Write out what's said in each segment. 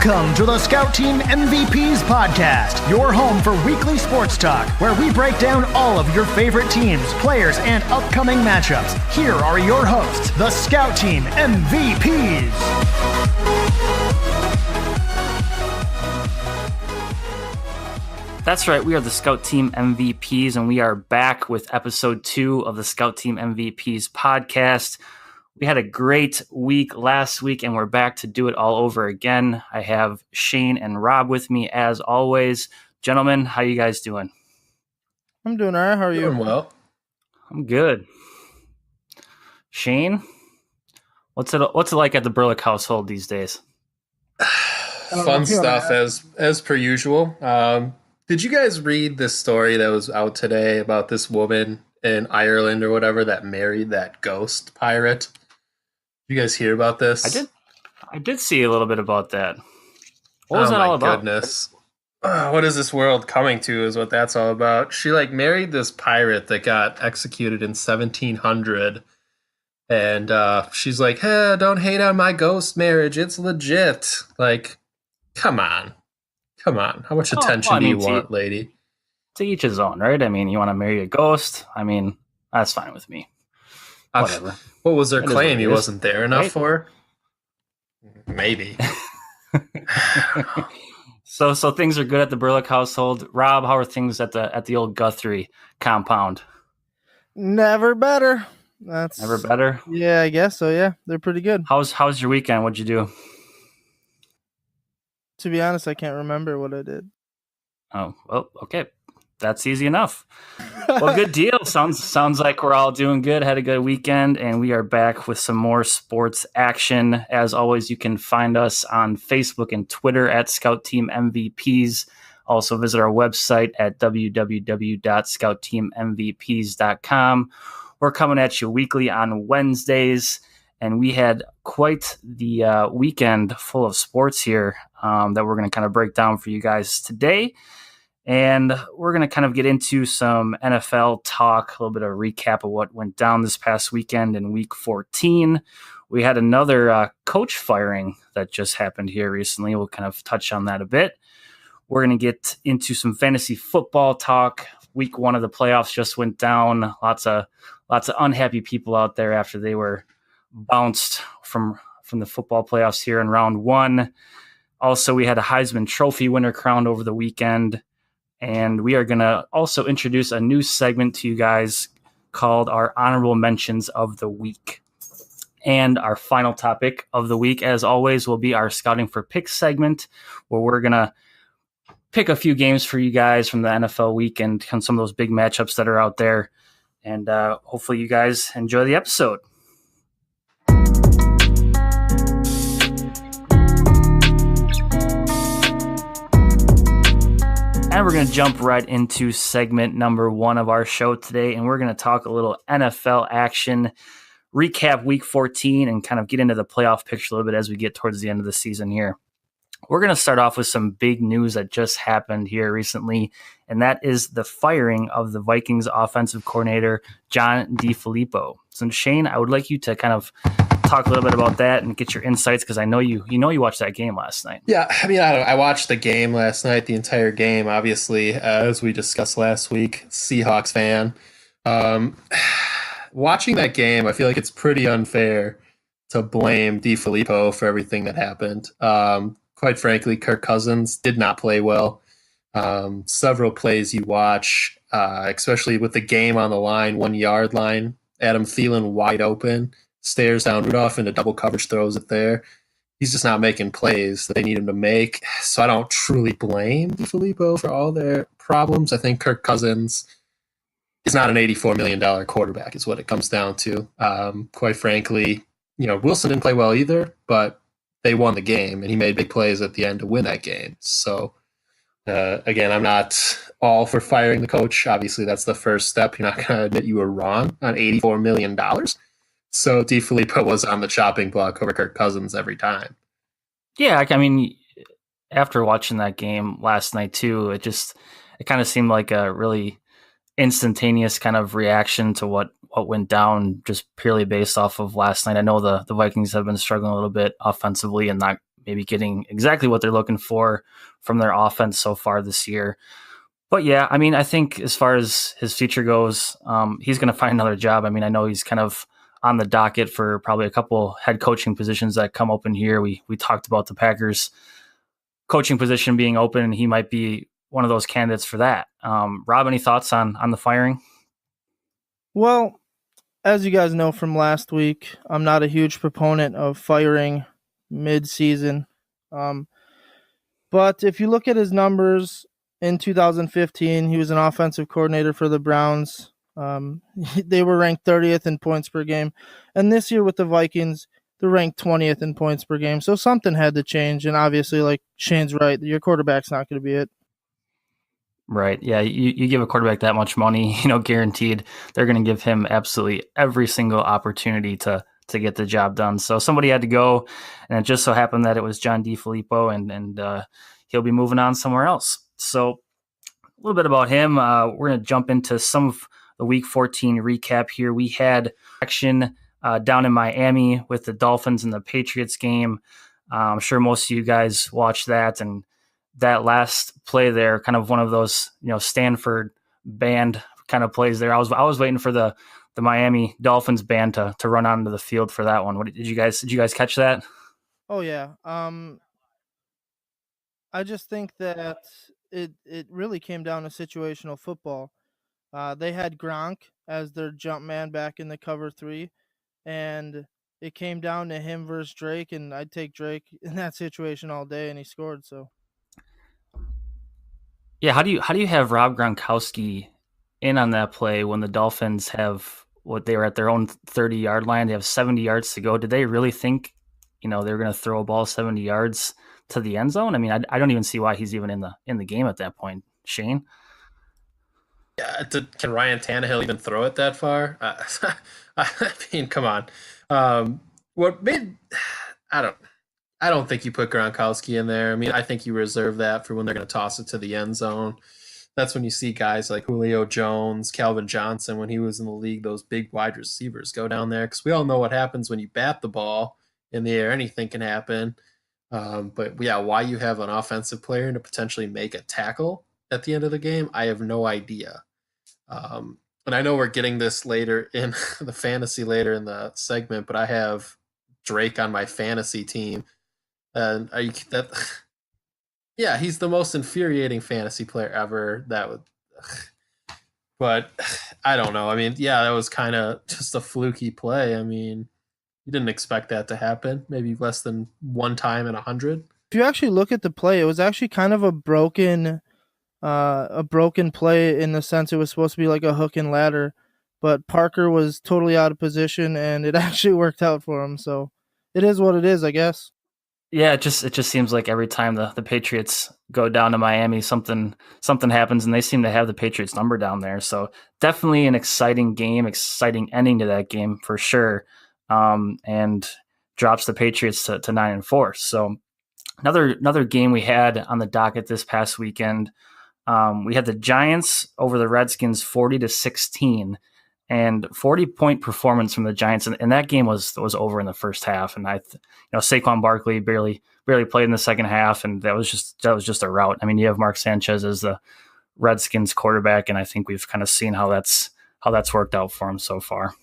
Welcome to the Scout Team MVPs podcast, your home for weekly sports talk, where we break down all of your favorite teams, players, and upcoming matchups. Here are your hosts, the Scout Team MVPs. That's right, we are the Scout Team MVPs, and we are back with episode 2 of the Scout Team MVPs podcast. We had a great week last week, and we're back to do it all over again. I have Shane and Rob with me, as always. Gentlemen, how you guys doing? I'm doing all right. How are you? Doing well. I'm good. Shane, what's it like at the Burlick household these days? Fun stuff as per usual. Did you guys read this story that was out today about this woman in Ireland or whatever that married that ghost pirate? Did you guys hear about this? I did see a little bit about that. What was that all about? Oh my goodness. What is this world coming to is what that's all about. She married this pirate that got executed in 1700. And she's like, hey, don't hate on my ghost marriage. It's legit. Come on. How much attention do you want, lady? To each his own, right? I mean, you want to marry a ghost? I mean, that's fine with me. Whatever. What was their claim? He wasn't there enough for? Maybe. So things are good at the Burlick household. Rob, how are things at the old Guthrie compound? Never better. Never better? Yeah, I guess so. Yeah, they're pretty good. How's your weekend? What'd you do? To be honest, I can't remember what I did. Oh, well, okay. That's easy enough. Well, good deal. Sounds like we're all doing good. Had a good weekend, and we are back with some more sports action. As always, you can find us on Facebook and Twitter at Scout Team MVPs. Also visit our website at www.scoutteammvps.com. We're coming at you weekly on Wednesdays, and we had quite the weekend full of sports here that we're going to kind of break down for you guys today. And we're going to kind of get into some NFL talk, a little bit of a recap of what went down this past weekend in Week 14. We had another coach firing that just happened here recently. We'll kind of touch on that a bit. We're going to get into some fantasy football talk. Week 1 of the playoffs just went down. Lots of unhappy people out there after they were bounced from the football playoffs here in round 1. Also, we had a Heisman Trophy winner crowned over the weekend. And we are going to also introduce a new segment to you guys called our Honorable Mentions of the Week. And our final topic of the week, as always, will be our Scouting for Picks segment, where we're going to pick a few games for you guys from the NFL week and some of those big matchups that are out there. And hopefully you guys enjoy the episode. And we're going to jump right into segment number 1 of our show today, and we're going to talk a little NFL action, recap Week 14, and kind of get into the playoff picture a little bit as we get towards the end of the season here. We're going to start off with some big news that just happened here recently, and that is the firing of the Vikings offensive coordinator, John DeFilippo. So, Shane, I would like you to kind of talk a little bit about that and get your insights, because I know you watched that game last night. Yeah, I mean, I watched the game last night, the entire game, obviously, as we discussed last week. Seahawks fan. Watching that game, I feel like it's pretty unfair to blame DeFilippo for everything that happened. Quite frankly, Kirk Cousins did not play well. Several plays you watch, especially with the game on the line, 1 yard line, Adam Thielen wide open, stares down Rudolph into double coverage, throws it there. He's just not making plays that they need him to make. So I don't truly blame DeFilippo for all their problems. I think Kirk Cousins is not an $84 million quarterback is what it comes down to. Quite frankly, Wilson didn't play well either, but they won the game, and he made big plays at the end to win that game. So, again, I'm not all for firing the coach. Obviously, that's the first step. You're not going to admit you were wrong on $84 million. So DeFilippo was on the chopping block over Kirk Cousins every time. Yeah, I mean, after watching that game last night too, it kind of seemed like a really instantaneous kind of reaction to what went down, just purely based off of last night. I know the Vikings have been struggling a little bit offensively and not maybe getting exactly what they're looking for from their offense so far this year. But yeah, I mean, I think as far as his future goes, he's going to find another job. I mean, I know he's kind of on the docket for probably a couple head coaching positions that come open here. We talked about the Packers coaching position being open, and he might be one of those candidates for that. Rob, any thoughts on the firing? Well, as you guys know from last week, I'm not a huge proponent of firing mid-season. But if you look at his numbers in 2015, he was an offensive coordinator for the Browns. They were ranked 30th in points per game. And this year with the Vikings, they're ranked 20th in points per game. So something had to change. And obviously, like Shane's right, your quarterback's not going to be it. Right. Yeah. You give a quarterback that much money, guaranteed they're going to give him absolutely every single opportunity to get the job done. So somebody had to go, and it just so happened that it was John DeFilippo, and he'll be moving on somewhere else. So a little bit about him. We're going to jump into some of the Week 14 recap here. We had action down in Miami with the Dolphins and the Patriots game. I'm sure most of you guys watched that, and that last play there, kind of one of those, Stanford band kind of plays there. I was waiting for the Miami Dolphins band to run onto the field for that one. What did you guys catch that? Oh yeah. I just think that it really came down to situational football. They had Gronk as their jump man back in the cover 3, and it came down to him versus Drake, and I'd take Drake in that situation all day, and he scored. So yeah, how do you have Rob Gronkowski in on that play when the Dolphins have what they were at their own 30-yard line? They have 70 yards to go. Did they really think, they were going to throw a ball 70 yards to the end zone? I mean, I don't even see why he's even in the game at that point. Shane? Yeah, can Ryan Tannehill even throw it that far? I mean, come on. What made I don't think you put Gronkowski in there. I mean, I think you reserve that for when they're going to toss it to the end zone. That's when you see guys like Julio Jones, Calvin Johnson, when he was in the league, those big wide receivers go down there, because we all know what happens when you bat the ball in the air. Anything can happen. But yeah, why you have an offensive player to potentially make a tackle at the end of the game, I have no idea. And I know we're getting this later in the fantasy later in the segment, but I have Drake on my fantasy team. And yeah, he's the most infuriating fantasy player ever. But I don't know. I mean, yeah, that was kind of just a fluky play. I mean, you didn't expect that to happen. Maybe less than one time in 100. if you actually look at the play, it was actually kind of a broken play in the sense it was supposed to be like a hook and ladder, but Parker was totally out of position, and it actually worked out for him. So it is what it is, I guess. Yeah, it just seems like every time the Patriots go down to Miami, something happens, and they seem to have the Patriots number down there. So definitely an exciting game, exciting ending to that game for sure, and drops the Patriots to 9-4. So another game we had on the docket this past weekend. We had the Giants over the Redskins 40-16, and 40-point performance from the Giants, and that game was over in the first half. And Saquon Barkley barely played in the second half, and that was just a rout. I mean, you have Mark Sanchez as the Redskins quarterback, and I think we've kind of seen how that's worked out for him so far.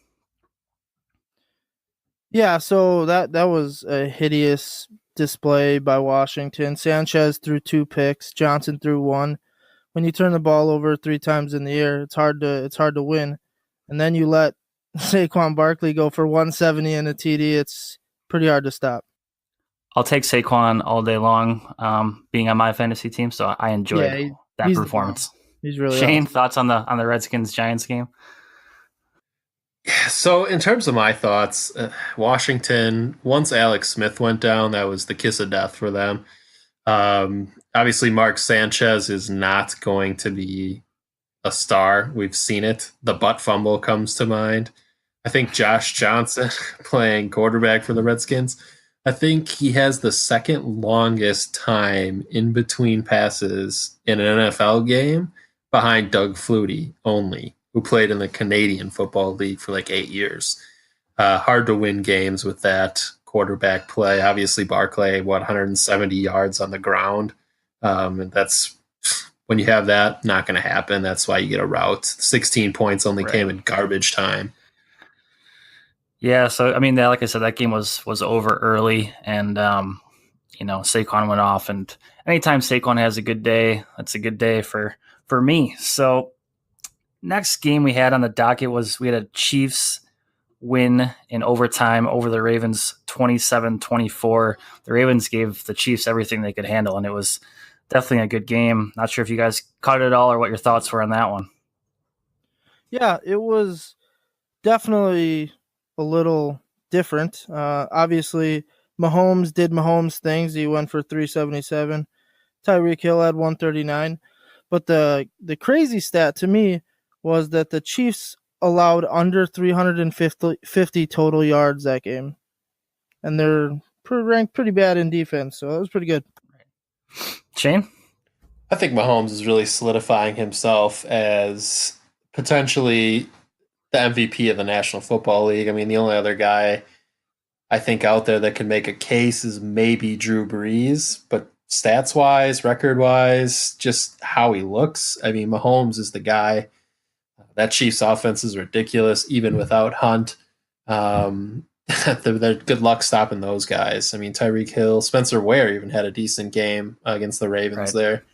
Yeah, so that was a hideous display by Washington. Sanchez threw 2 picks, Johnson threw 1. When you turn the ball over 3 times in the air, it's hard to win. And then you let Saquon Barkley go for 170 and a TD. It's pretty hard to stop. I'll take Saquon all day long, being on my fantasy team, so I enjoyed that performance. He's really Shane, awesome. thoughts on the Redskins Giants game? So in terms of my thoughts, Washington, once Alex Smith went down, that was the kiss of death for them. Obviously, Mark Sanchez is not going to be a star. We've seen it. The butt fumble comes to mind. I think Josh Johnson playing quarterback for the Redskins, I think he has the second longest time in between passes in an NFL game behind Doug Flutie only, who played in the Canadian Football League for like 8 years. Hard to win games with that quarterback play. Obviously, Barkley, 170 yards on the ground. And that's when you have that, not going to happen. That's why you get a rout. 16 points only came in garbage time. Yeah, so I mean, like I said, that game was over early, and Saquon went off. And anytime Saquon has a good day, that's a good day for me. So next game we had on the docket we had a Chiefs win in overtime over the Ravens, 27-24. The Ravens gave the Chiefs everything they could handle, and it was definitely a good game. Not sure if you guys caught it all or what your thoughts were on that one. Yeah, it was definitely a little different. Obviously, Mahomes did Mahomes things. He went for 377. Tyreek Hill had 139. But the crazy stat to me was that the Chiefs allowed under 350 total yards that game. And they're ranked pretty bad in defense, so it was pretty good. Shane? I think Mahomes is really solidifying himself as potentially the MVP of the National Football League. I mean, the only other guy I think out there that can make a case is maybe Drew Brees, but stats-wise, record-wise, just how he looks, I mean, Mahomes is the guy. That Chiefs offense is ridiculous, even without Hunt. They're good luck stopping those guys. I mean, Tyreek Hill, Spencer Ware even had a decent game against the Ravens there.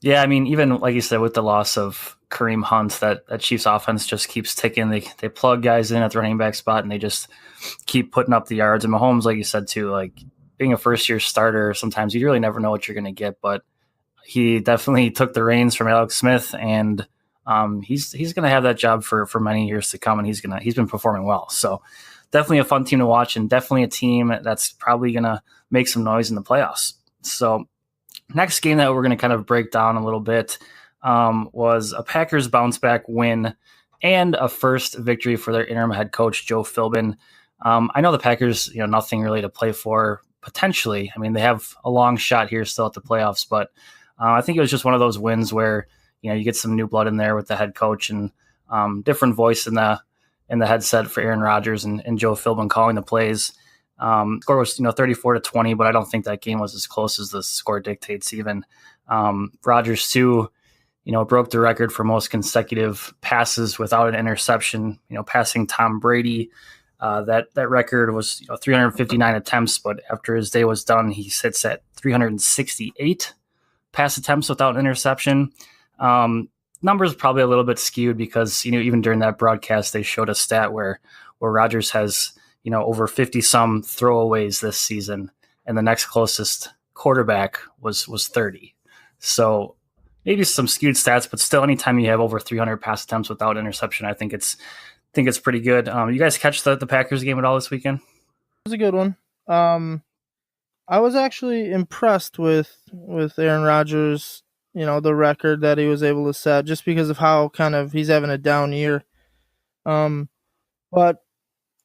Yeah, I mean, even like you said, with the loss of Kareem Hunt, that Chiefs offense just keeps ticking. They plug guys in at the running back spot, and they just keep putting up the yards. And Mahomes, like you said too, like being a first-year starter, sometimes you really never know what you're going to get. But he definitely took the reins from Alex Smith, and he's going to have that job for many years to come, and he's been performing well. So definitely a fun team to watch, and definitely a team that's probably going to make some noise in the playoffs. So next game that we're going to kind of break down a little bit was a Packers bounce back win and a first victory for their interim head coach, Joe Philbin. I know the Packers, nothing really to play for potentially. I mean, they have a long shot here still at the playoffs, but I think it was just one of those wins where, you get some new blood in there with the head coach and different voice in the headset for Aaron Rodgers and Joe Philbin calling the plays. Score was 34-20, but I don't think that game was as close as the score dictates. Even Rodgers too, broke the record for most consecutive passes without an interception. Passing Tom Brady. That record was 359 attempts, but after his day was done, he sits at 368 pass attempts without an interception. Numbers probably a little bit skewed because even during that broadcast they showed a stat where Rodgers has over 50 some throwaways this season, and the next closest quarterback was 30. So maybe some skewed stats, but still, anytime you have over 300 pass attempts without interception, I think it's pretty good. You guys catch the Packers game at all this weekend? It was a good one. I was actually impressed with Aaron Rodgers, the record that he was able to set, just because of how kind of he's having a down year. But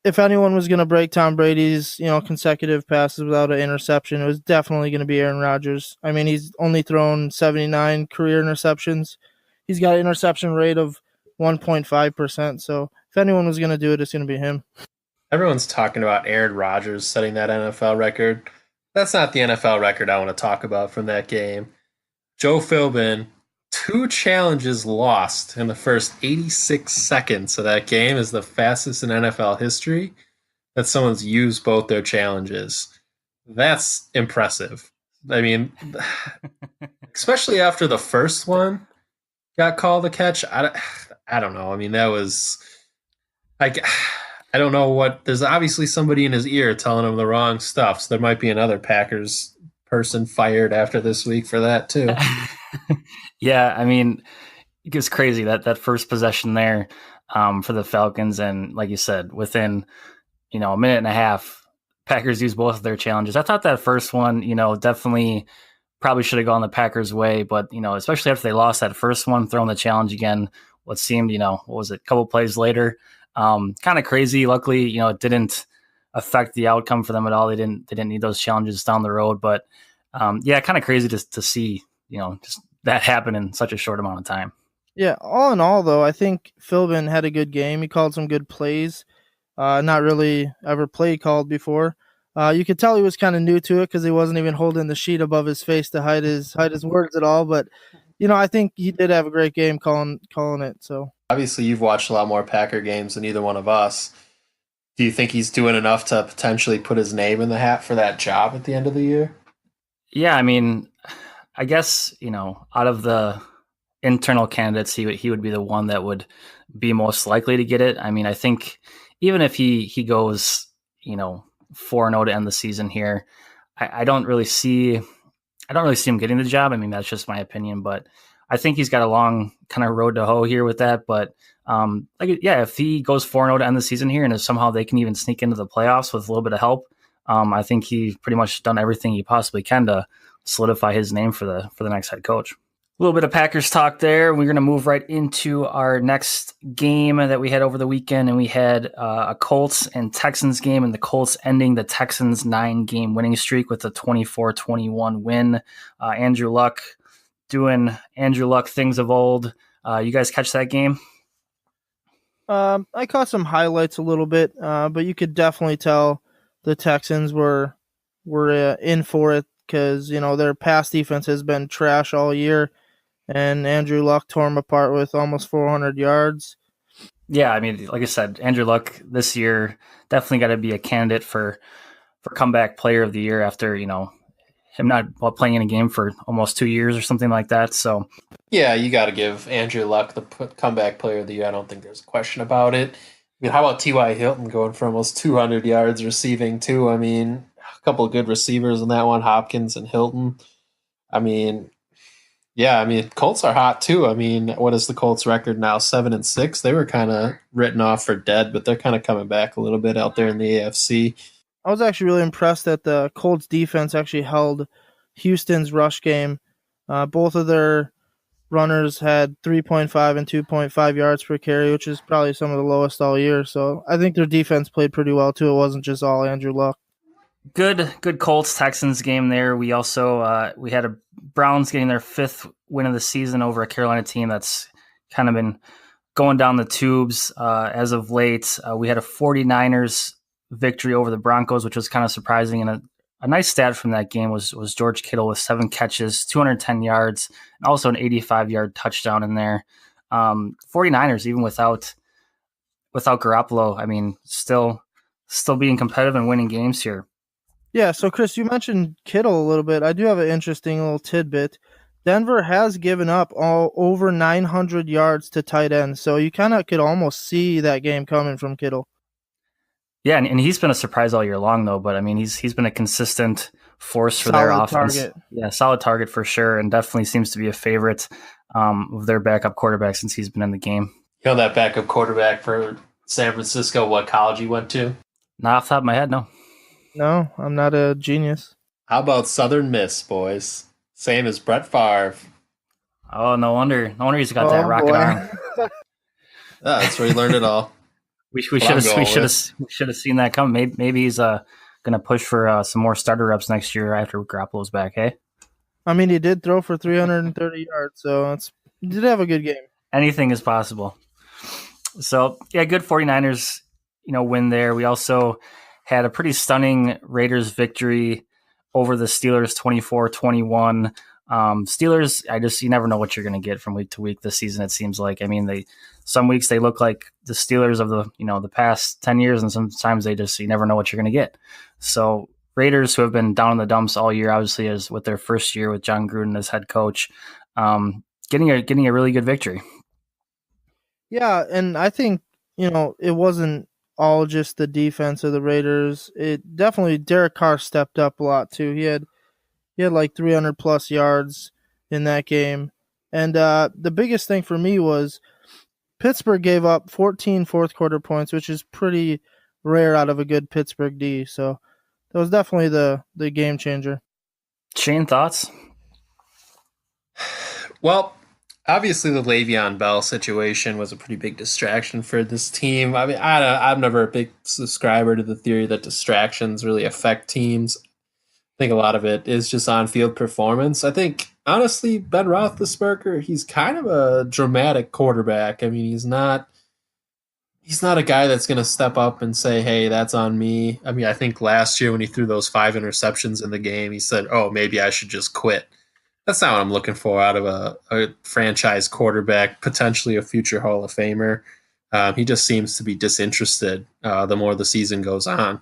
if anyone was going to break Tom Brady's, consecutive passes without an interception, it was definitely going to be Aaron Rodgers. I mean, he's only thrown 79 career interceptions. He's got an interception rate of 1.5%. So if anyone was going to do it, it's going to be him. Everyone's talking about Aaron Rodgers setting that NFL record. That's not the NFL record I want to talk about from that game. Joe Philbin, 2 challenges lost in the first 86 seconds of that game is the fastest in NFL history that someone's used both their challenges. That's impressive. I mean, especially after the first one got called a catch. I don't know. I mean, that was like, I don't know what. There's obviously somebody in his ear telling him the wrong stuff. So there might be another Packers person fired after this week for that too. Yeah, I mean, it's crazy that first possession there for the Falcons, and like you said, within a minute and a half, Packers used both of their challenges. I thought that first one, definitely probably should have gone the Packers' way, but especially after they lost that first one, throwing the challenge again, what seemed, what was it, a couple plays later, kind of crazy. Luckily, it didn't affect the outcome for them at all. They didn't need those challenges down the road, but yeah, kind of crazy to see, just that happen in such a short amount of time. Yeah, all in all, though, I think Philbin had a good game. He called some good plays. not really ever played called before. You could tell he was kind of new to it because he wasn't even holding the sheet above his face to hide his words at all. But I think he did have a great game calling it. So Obviously, you've watched a lot more Packer games than either one of us. Do you think he's doing enough to potentially put his name in the hat for that job at the end of the year? Yeah, I mean, I guess, out of the internal candidates, he would be the one that would be most likely to get it. I mean, I think even if he goes, 4-0 to end the season here, I don't really see him getting the job. I mean, that's just my opinion, but I think he's got a long kind of road to hoe here with that. But if he goes 4-0 to end the season here, and if somehow they can even sneak into the playoffs with a little bit of help, I think he's pretty much done everything he possibly can to solidify his name for the next head coach. A little bit of Packers talk there. We're going to move right into our next game that we had over the weekend, and we had a Colts and Texans game, and the Colts ending the Texans' 9-game winning streak with a 24-21 win. Andrew Luck doing Andrew Luck things of old. You guys catch that game? I caught some highlights a little bit, but you could definitely tell the Texans were in for it because their pass defense has been trash all year. And Andrew Luck tore him apart with almost 400 yards. Yeah, I mean, like I said, Andrew Luck this year definitely got to be a candidate for comeback player of the year after, him not playing in a game for almost 2 years or something like that. So, yeah, you got to give Andrew Luck the comeback player of the year. I don't think there's a question about it. I mean, how about T.Y. Hilton going for almost 200 yards receiving, too? I mean, a couple of good receivers in that one, Hopkins and Hilton. I mean, yeah, Colts are hot too. I mean, what is the Colts record now? 7-6. They were kind of written off for dead, but they're kind of coming back a little bit out there in the AFC. I was actually really impressed that the Colts defense actually held Houston's rush game. Both of their runners had 3.5 and 2.5 yards per carry, which is probably some of the lowest all year. So I think their defense played pretty well too. It wasn't just all Andrew Luck. Good Colts Texans game there. We also we had a Browns getting their 5th win of the season over a Carolina team that's kind of been going down the tubes as of late. We had a 49ers victory over the Broncos, which was kind of surprising. And a nice stat from that game was George Kittle with 7 catches, 210 yards, and also an 85-yard touchdown in there. 49ers, even without Garoppolo, I mean, still being competitive and winning games here. Yeah, so Chris, you mentioned Kittle a little bit. I do have an interesting little tidbit. Denver has given up over 900 yards to tight ends, so you kind of could almost see that game coming from Kittle. Yeah, and he's been a surprise all year long, though. But I mean, he's been a consistent force for their offense. Target. Yeah, solid target for sure, and definitely seems to be a favorite of their backup quarterback since he's been in the game. You know that backup quarterback for San Francisco, what college he went to? Not off the top of my head, no. No, I'm not a genius. How about Southern Miss, boys? Same as Brett Favre. Oh, no wonder he's got that rocket arm. That's where he learned it all. We should have seen that coming. Maybe he's going to push for some more starter reps next year after Garoppolo's back. Hey, I mean, he did throw for 330 yards, so he did have a good game. Anything is possible. So yeah, good 49ers, win there. We also had a pretty stunning Raiders victory over the Steelers, 24-21. Steelers, you never know what you're going to get from week to week this season. It seems like, I mean, some weeks they look like the Steelers of the past 10 years, and sometimes you never know what you're going to get. So Raiders, who have been down in the dumps all year, obviously, as with their first year with John Gruden as head coach, getting a really good victory. Yeah, and I think it wasn't all just the defense of the Raiders. It definitely Derek Carr stepped up a lot too. He had like 300 plus yards in that game. And the biggest thing for me was Pittsburgh gave up 14 fourth quarter points, which is pretty rare out of a good Pittsburgh D. So that was definitely the game changer. Shane, thoughts? Well, obviously the Le'Veon Bell situation was a pretty big distraction for this team. I mean, I'm never a big subscriber to the theory that distractions really affect teams. I think a lot of it is just on-field performance. I think, honestly, Ben Roethlisberger, he's kind of a dramatic quarterback. I mean, he's not he's not a guy that's going to step up and say, hey, that's on me. I mean, I think last year when he threw those 5 interceptions in the game, he said, oh, maybe I should just quit. That's not what I'm looking for out of a franchise quarterback, potentially a future Hall of Famer. He just seems to be disinterested the more the season goes on.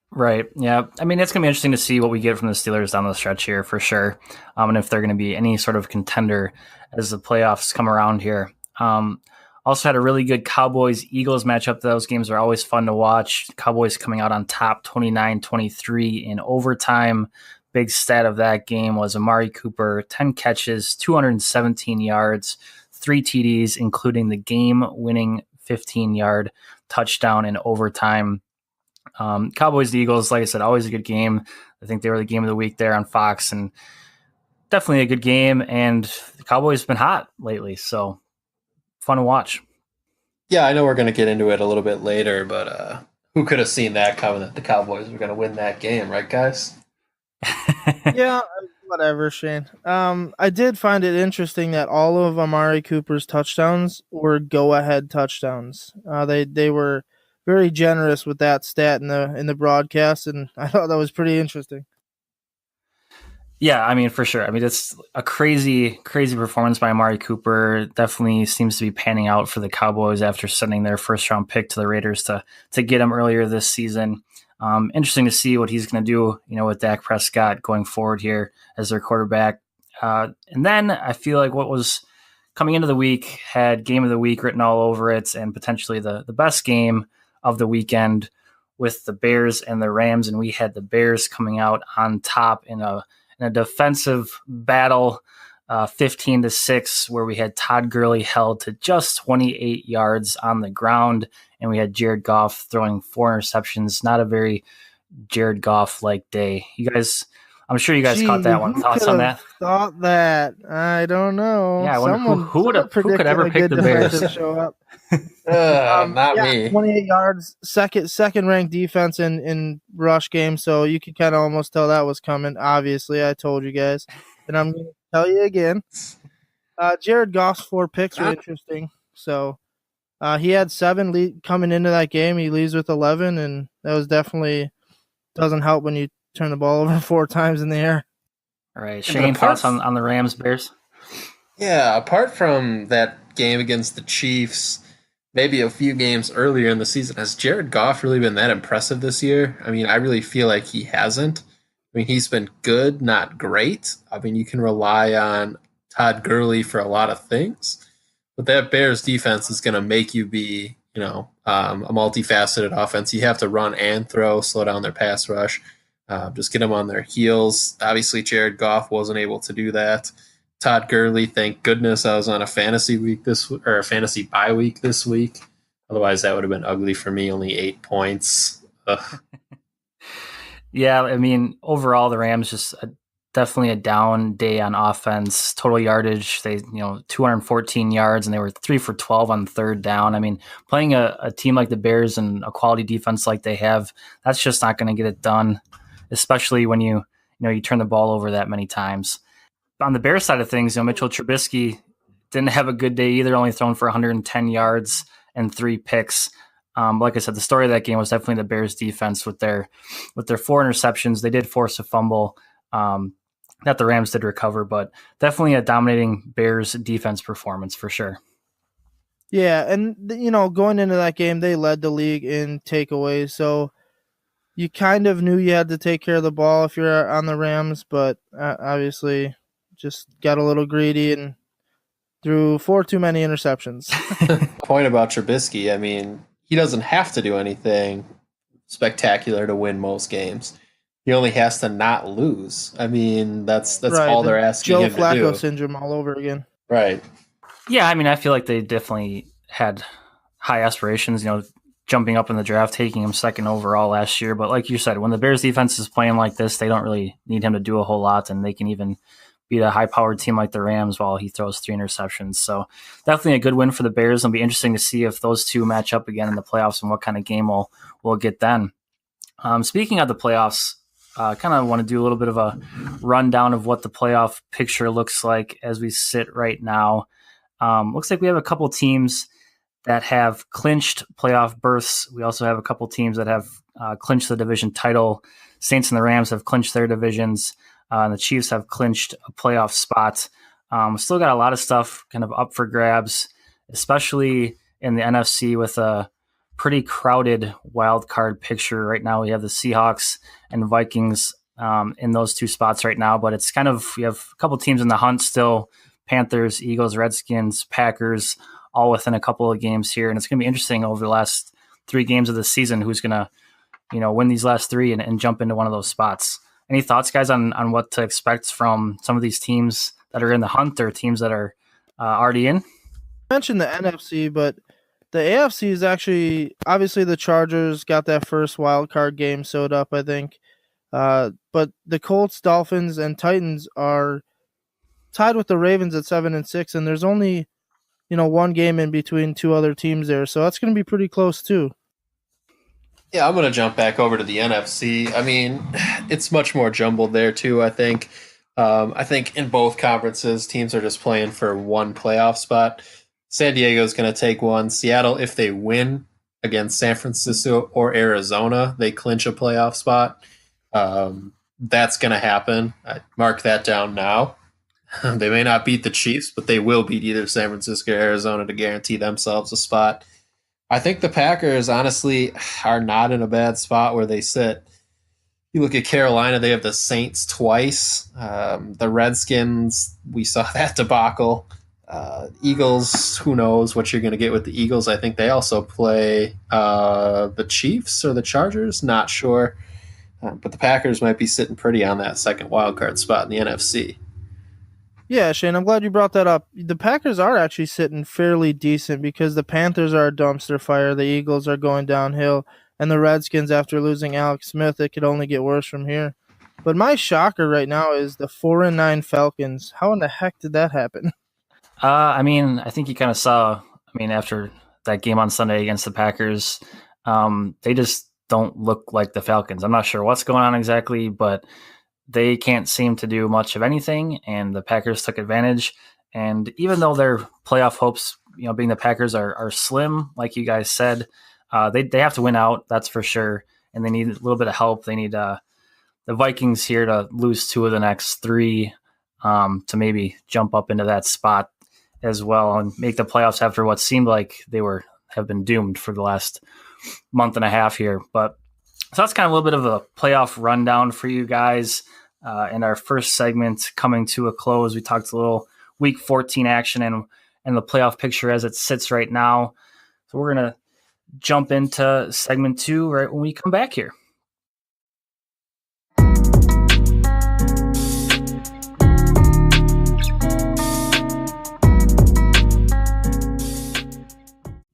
Right. Yeah. I mean, it's going to be interesting to see what we get from the Steelers down the stretch here for sure. And if they're going to be any sort of contender as the playoffs come around here. Also had a really good Cowboys-Eagles matchup. Those games are always fun to watch. Cowboys coming out on top 29-23 in overtime. Big stat of that game was Amari Cooper, 10 catches, 217 yards, 3 TDs, including the game-winning 15-yard touchdown in overtime. Cowboys, the Eagles, like I said, always a good game. I think they were the game of the week there on Fox, and definitely a good game. And the Cowboys have been hot lately, so fun to watch. Yeah, I know we're going to get into it a little bit later, but who could have seen that coming that the Cowboys were going to win that game, right, guys? Yeah, whatever, Shane. I did find it interesting that all of Amari Cooper's touchdowns were go-ahead touchdowns. They were very generous with that stat in the broadcast, and I thought that was pretty interesting. Yeah, I mean, for sure. I mean, it's a crazy performance by Amari Cooper. Definitely seems to be panning out for the Cowboys after sending their first-round pick to the Raiders to get him earlier this season. Interesting to see what he's going to do, with Dak Prescott going forward here as their quarterback. And then I feel like what was coming into the week had game of the week written all over it, and potentially the best game of the weekend with the Bears and the Rams. And we had the Bears coming out on top in a defensive battle, 15-6, where we had Todd Gurley held to just 28 yards on the ground, and we had Jared Goff throwing 4 interceptions. Not a very Jared Goff-like day. I'm sure you guys caught that one. Thoughts on that? Thought that. I don't know. Yeah, I wonder who could ever pick the Bears to show up. Not me. 28 yards, second ranked defense in rush game, so you could kind of almost tell that was coming. Obviously, I told you guys, and I'm going to tell you again. Jared Goff's 4 picks were interesting. So he had 7 coming into that game. He leaves with 11, and that was definitely doesn't help when you turn the ball over 4 times in the air. All right, Shane, thoughts on the Rams Bears? Yeah, apart from that game against the Chiefs, maybe a few games earlier in the season, has Jared Goff really been that impressive this year? I mean, I really feel like he hasn't. I mean, he's been good, not great. I mean, you can rely on Todd Gurley for a lot of things, but that Bears defense is going to make you be, a multifaceted offense. You have to run and throw, slow down their pass rush. Just get them on their heels. Obviously, Jared Goff wasn't able to do that. Todd Gurley, thank goodness I was on a fantasy bye week this week. Otherwise, that would have been ugly for me. Only 8 points. Yeah, I mean, overall, the Rams just definitely a down day on offense. Total yardage, they 214 yards, and they were 3 for 12 on third down. I mean, playing a team like the Bears and a quality defense like they have, that's just not going to get it done, especially when you turn the ball over that many times. On the Bears side of things, Mitchell Trubisky didn't have a good day either, only thrown for 110 yards and 3 picks. Like I said, the story of that game was definitely the Bears defense with their 4 interceptions. They did force a fumble that the Rams did recover, but definitely a dominating Bears defense performance for sure. Yeah, and going into that game, they led the league in takeaways, so you kind of knew you had to take care of the ball if you're on the Rams, but obviously just got a little greedy and threw 4 too many interceptions. Point about Trubisky, I mean, he doesn't have to do anything spectacular to win most games. He only has to not lose. I mean, that's right, all they're asking him to do. Joe Flacco syndrome all over again. Right. Yeah, I mean, I feel like they definitely had high aspirations, jumping up in the draft, taking him second overall last year. But like you said, when the Bears defense is playing like this, they don't really need him to do a whole lot, and they can even beat a high-powered team like the Rams while he throws 3 interceptions. So definitely a good win for the Bears. It'll be interesting to see if those two match up again in the playoffs and what kind of game we'll get then. Speaking of the playoffs, kind of want to do a little bit of a rundown of what the playoff picture looks like as we sit right now. Looks like we have a couple teams that have clinched playoff berths. We also have a couple teams that have clinched the division title. Saints and the Rams have clinched their divisions. And the Chiefs have clinched a playoff spot. Still got a lot of stuff kind of up for grabs, especially in the NFC with a pretty crowded wild card picture right now. We have the Seahawks and Vikings in those two spots right now, but it's kind of, we have a couple teams in the hunt still: Panthers, Eagles, Redskins, Packers, all within a couple of games here. And it's going to be interesting over the last 3 games of the season who's going to, win these last 3 and jump into one of those spots. Any thoughts, guys, on what to expect from some of these teams that are in the hunt or teams that are already in? I mentioned the NFC, but the AFC is actually, obviously the Chargers got that first wild card game sewed up, I think. But the Colts, Dolphins, and Titans are tied with the Ravens at 7-6, and there's only, one game in between 2 other teams there. So that's going to be pretty close too. Yeah, I'm going to jump back over to the NFC. I mean, it's much more jumbled there too, I think. I think in both conferences, teams are just playing for one playoff spot. San Diego's going to take one. Seattle, if they win against San Francisco or Arizona, they clinch a playoff spot. That's going to happen. I mark that down now. They may not beat the Chiefs, but they will beat either San Francisco or Arizona to guarantee themselves a spot. I think the Packers, honestly, are not in a bad spot where they sit. You look at Carolina, they have the Saints twice. The Redskins, we saw that debacle. Eagles, who knows what you're going to get with the Eagles. I think they also play the Chiefs or the Chargers, not sure. But the Packers might be sitting pretty on that second wildcard spot in the NFC. Yeah, Shane, I'm glad you brought that up. The Packers are actually sitting fairly decent because the Panthers are a dumpster fire, the Eagles are going downhill, and the Redskins, after losing Alex Smith, it could only get worse from here. But my shocker right now is the 4-9 Falcons. How in the heck did that happen? I think you kind of saw, after that game on Sunday against the Packers, they just don't look like the Falcons. I'm not sure what's going on exactly, but they can't seem to do much of anything, and the Packers took advantage. And even though their playoff hopes, being the Packers, are slim, like you guys said, they have to win out, that's for sure. And they need a little bit of help. They need the Vikings here to lose 2 of the next 3 to maybe jump up into that spot as well and make the playoffs after what seemed like they have been doomed for the last month and a half here. But so that's kind of a little bit of a playoff rundown for you guys. In our first segment coming to a close, we talked a little Week 14 action and the playoff picture as it sits right now. So we're going to jump into segment 2 right when we come back here.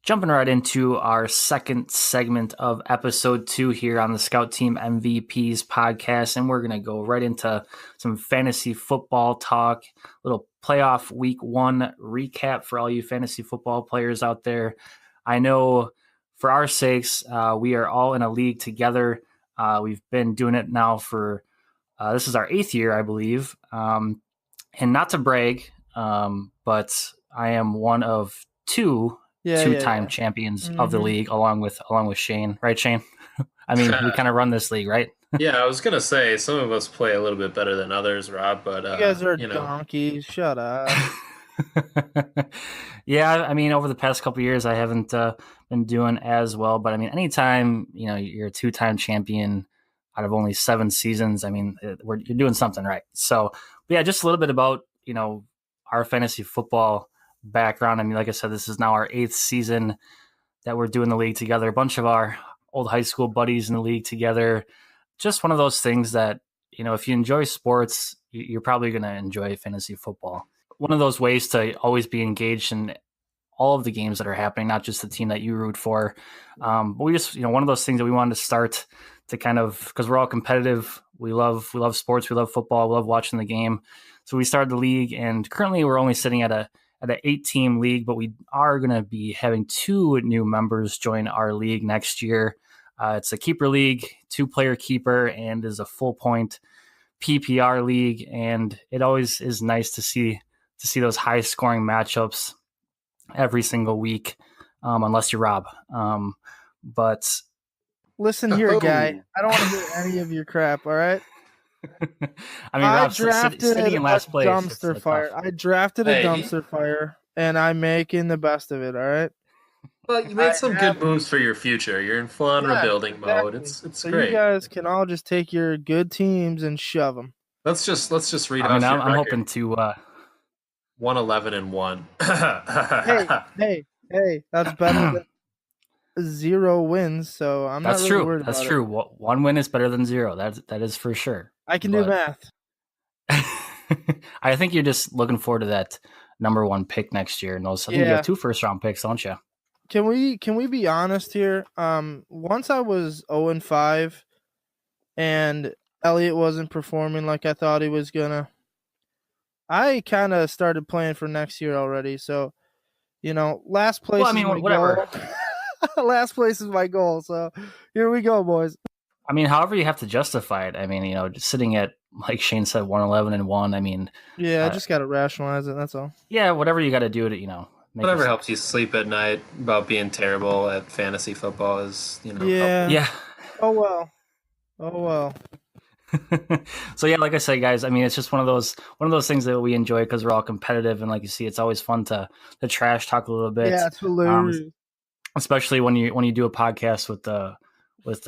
Jumping right into our second segment of episode 2 here on the Scout Team MVPs podcast, and we're going to go right into some fantasy football talk, little playoff week 1 recap for all you fantasy football players out there. I know for our sakes, we are all in a league together. We've been doing it now for, this is our 8th year, I believe. And not to brag, but I am one of 2 two-time champions of the league, along with Shane, right, Shane? We kind of run this league, right? Yeah, I was gonna say some of us play a little bit better than others, Rob. But you guys are donkeys. Shut up. Yeah, over the past couple of years, I haven't been doing as well. But anytime you're a 2-time champion out of only 7 seasons, you're doing something right. So, yeah, just a little bit about our fantasy football background. Like I said, this is now our 8th season that we're doing the league together. A bunch of our old high school buddies in the league together. Just one of those things that, if you enjoy sports, you're probably going to enjoy fantasy football. One of those ways to always be engaged in all of the games that are happening, not just the team that you root for. But we just, one of those things that we wanted to start to kind of, because we're all competitive. We love sports. We love football. We love watching the game. So we started the league, and currently we're only sitting at an 8-team league, but we are going to be having 2 new members join our league next year. It's a keeper league, 2-player keeper, and is a full point PPR league. And it always is nice to see those high scoring matchups every single week. unless you're Rob. But Listen here, guy. I don't want to hear any of your crap. All right. I mean, Rob's sitting in last place. Dumpster fire. I drafted a dumpster fire, and I'm making the best of it. All right. Well, you made some good moves for your future. You're in full-on rebuilding mode. It's so great. You guys can all just take your good teams and shove them. Let's just read. I mean, I'm hoping to 1-11-1. Hey, that's better than 0 wins. So I'm not really worried about it. That's true. 1 win is better than 0. That is for sure. I can do math. I think you're just looking forward to that number 1 pick next year. And I think you have 2 first-round picks, don't you? Can we be honest here? Once I was 0-5, and Elliott wasn't performing like I thought he was gonna, I kind of started playing for next year already. So, last place. Well, I mean, whatever. Last place is my goal. So here we go, boys. I mean, however you have to justify it. I mean, just sitting at, like Shane said, 1-11-1. I mean, I just got to rationalize it. That's all. Yeah, whatever you got to do to, whatever helps you sleep at night about being terrible at fantasy football is, Yeah. Oh well. So yeah, like I said, guys, I mean, it's just one of those things that we enjoy because we're all competitive, and like you see, it's always fun to trash talk a little bit. Yeah, it's hilarious. Especially when you do a podcast with the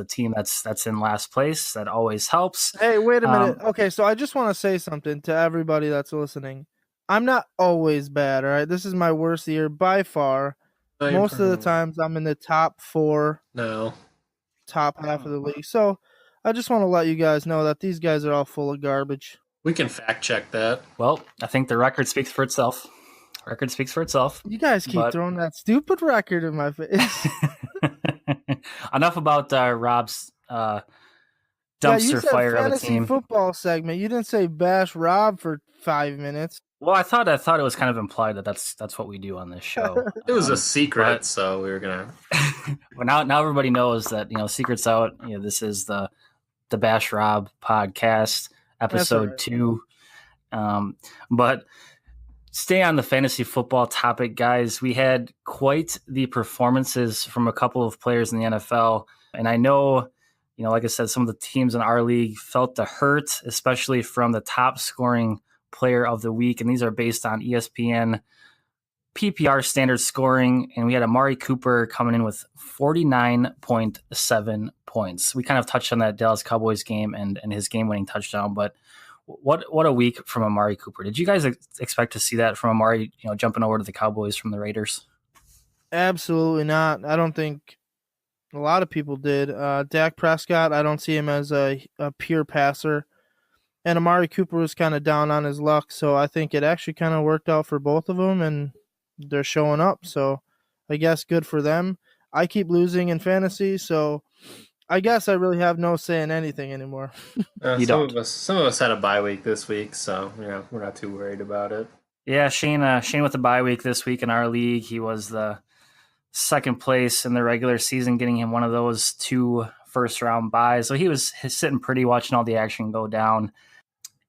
team that's in last place, that always helps. Hey, wait a minute. Okay, so I just want to say something to everybody that's listening. I'm not always bad, all right? This is my worst year by far. Most of the times I'm in the top 4. No. top half of the league. So I just want to let you guys know that these guys are all full of garbage. We can fact check that. Well, I think the record speaks for itself. You guys keep throwing that stupid record in my face. Enough about Rob's dumpster fire of a team. Football segment. You didn't say bash Rob for 5 minutes. Well, I thought it was kind of implied that that's what we do on this show. It was a secret, so we were gonna. Well, now everybody knows that secret's out. This is the Bash Rob podcast, episode 2. But stay on the fantasy football topic, guys. We had quite the performances from a couple of players in the NFL, and I know, like I said, some of the teams in our league felt the hurt, especially from the top scoring player of the week, and these are based on ESPN PPR standard scoring, and we had Amari Cooper coming in with 49.7 points. We kind of touched on that Dallas Cowboys game and his game-winning touchdown, but what a week from Amari Cooper. Did you guys expect to see that from Amari, jumping over to the Cowboys from the Raiders? Absolutely not. I don't think a lot of people did. Dak Prescott, I don't see him as a pure passer. And Amari Cooper was kind of down on his luck, so I think it actually kind of worked out for both of them, and they're showing up. So I guess good for them. I keep losing in fantasy, so I guess I really have no say in anything anymore. Some of us had a bye week this week, so we're not too worried about it. Yeah, Shane with the bye week this week in our league. He was the second place in the regular season, getting him one of those 2 first-round buys. So he was sitting pretty, watching all the action go down.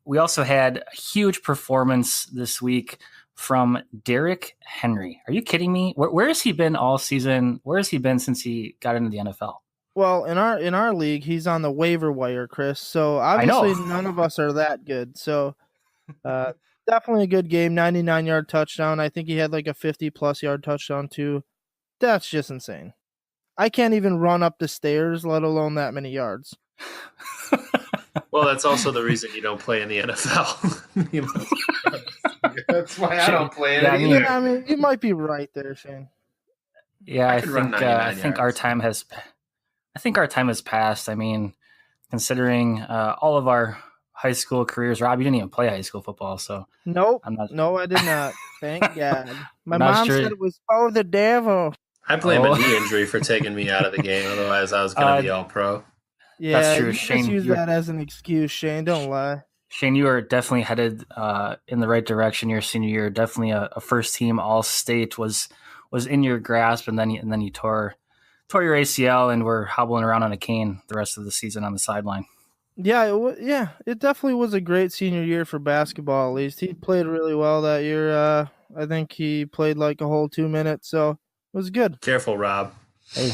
We also had a huge performance this week from Derrick Henry. Are you kidding me? Where has he been all season? Where has he been since he got into the NFL? Well, in our league, he's on the waiver wire, Chris. So obviously none of us are that good. So definitely a good game, 99-yard touchdown. I think he had like a 50-plus yard touchdown too. That's just insane. I can't even run up the stairs, let alone that many yards. Well, that's also the reason you don't play in the NFL. That's why I don't play in it either. I mean, you might be right there, Shane. Yeah, I think our time has passed. I mean, considering all of our high school careers, Rob, you didn't even play high school football, so nope. No, I did not. Thank God. My mom said it was for the devil. I blame a knee injury for taking me out of the game. Otherwise, I was going to be all pro. Yeah, that's true. Shane, just use that as an excuse, Shane. Don't lie. Shane, you are definitely headed in the right direction your senior year. Definitely a first team All-State was in your grasp, and then you tore your ACL and were hobbling around on a cane the rest of the season on the sideline. Yeah, it definitely was a great senior year for basketball. At least he played really well that year. I think he played like a whole 2 minutes. So was good. Careful, Rob. Hey,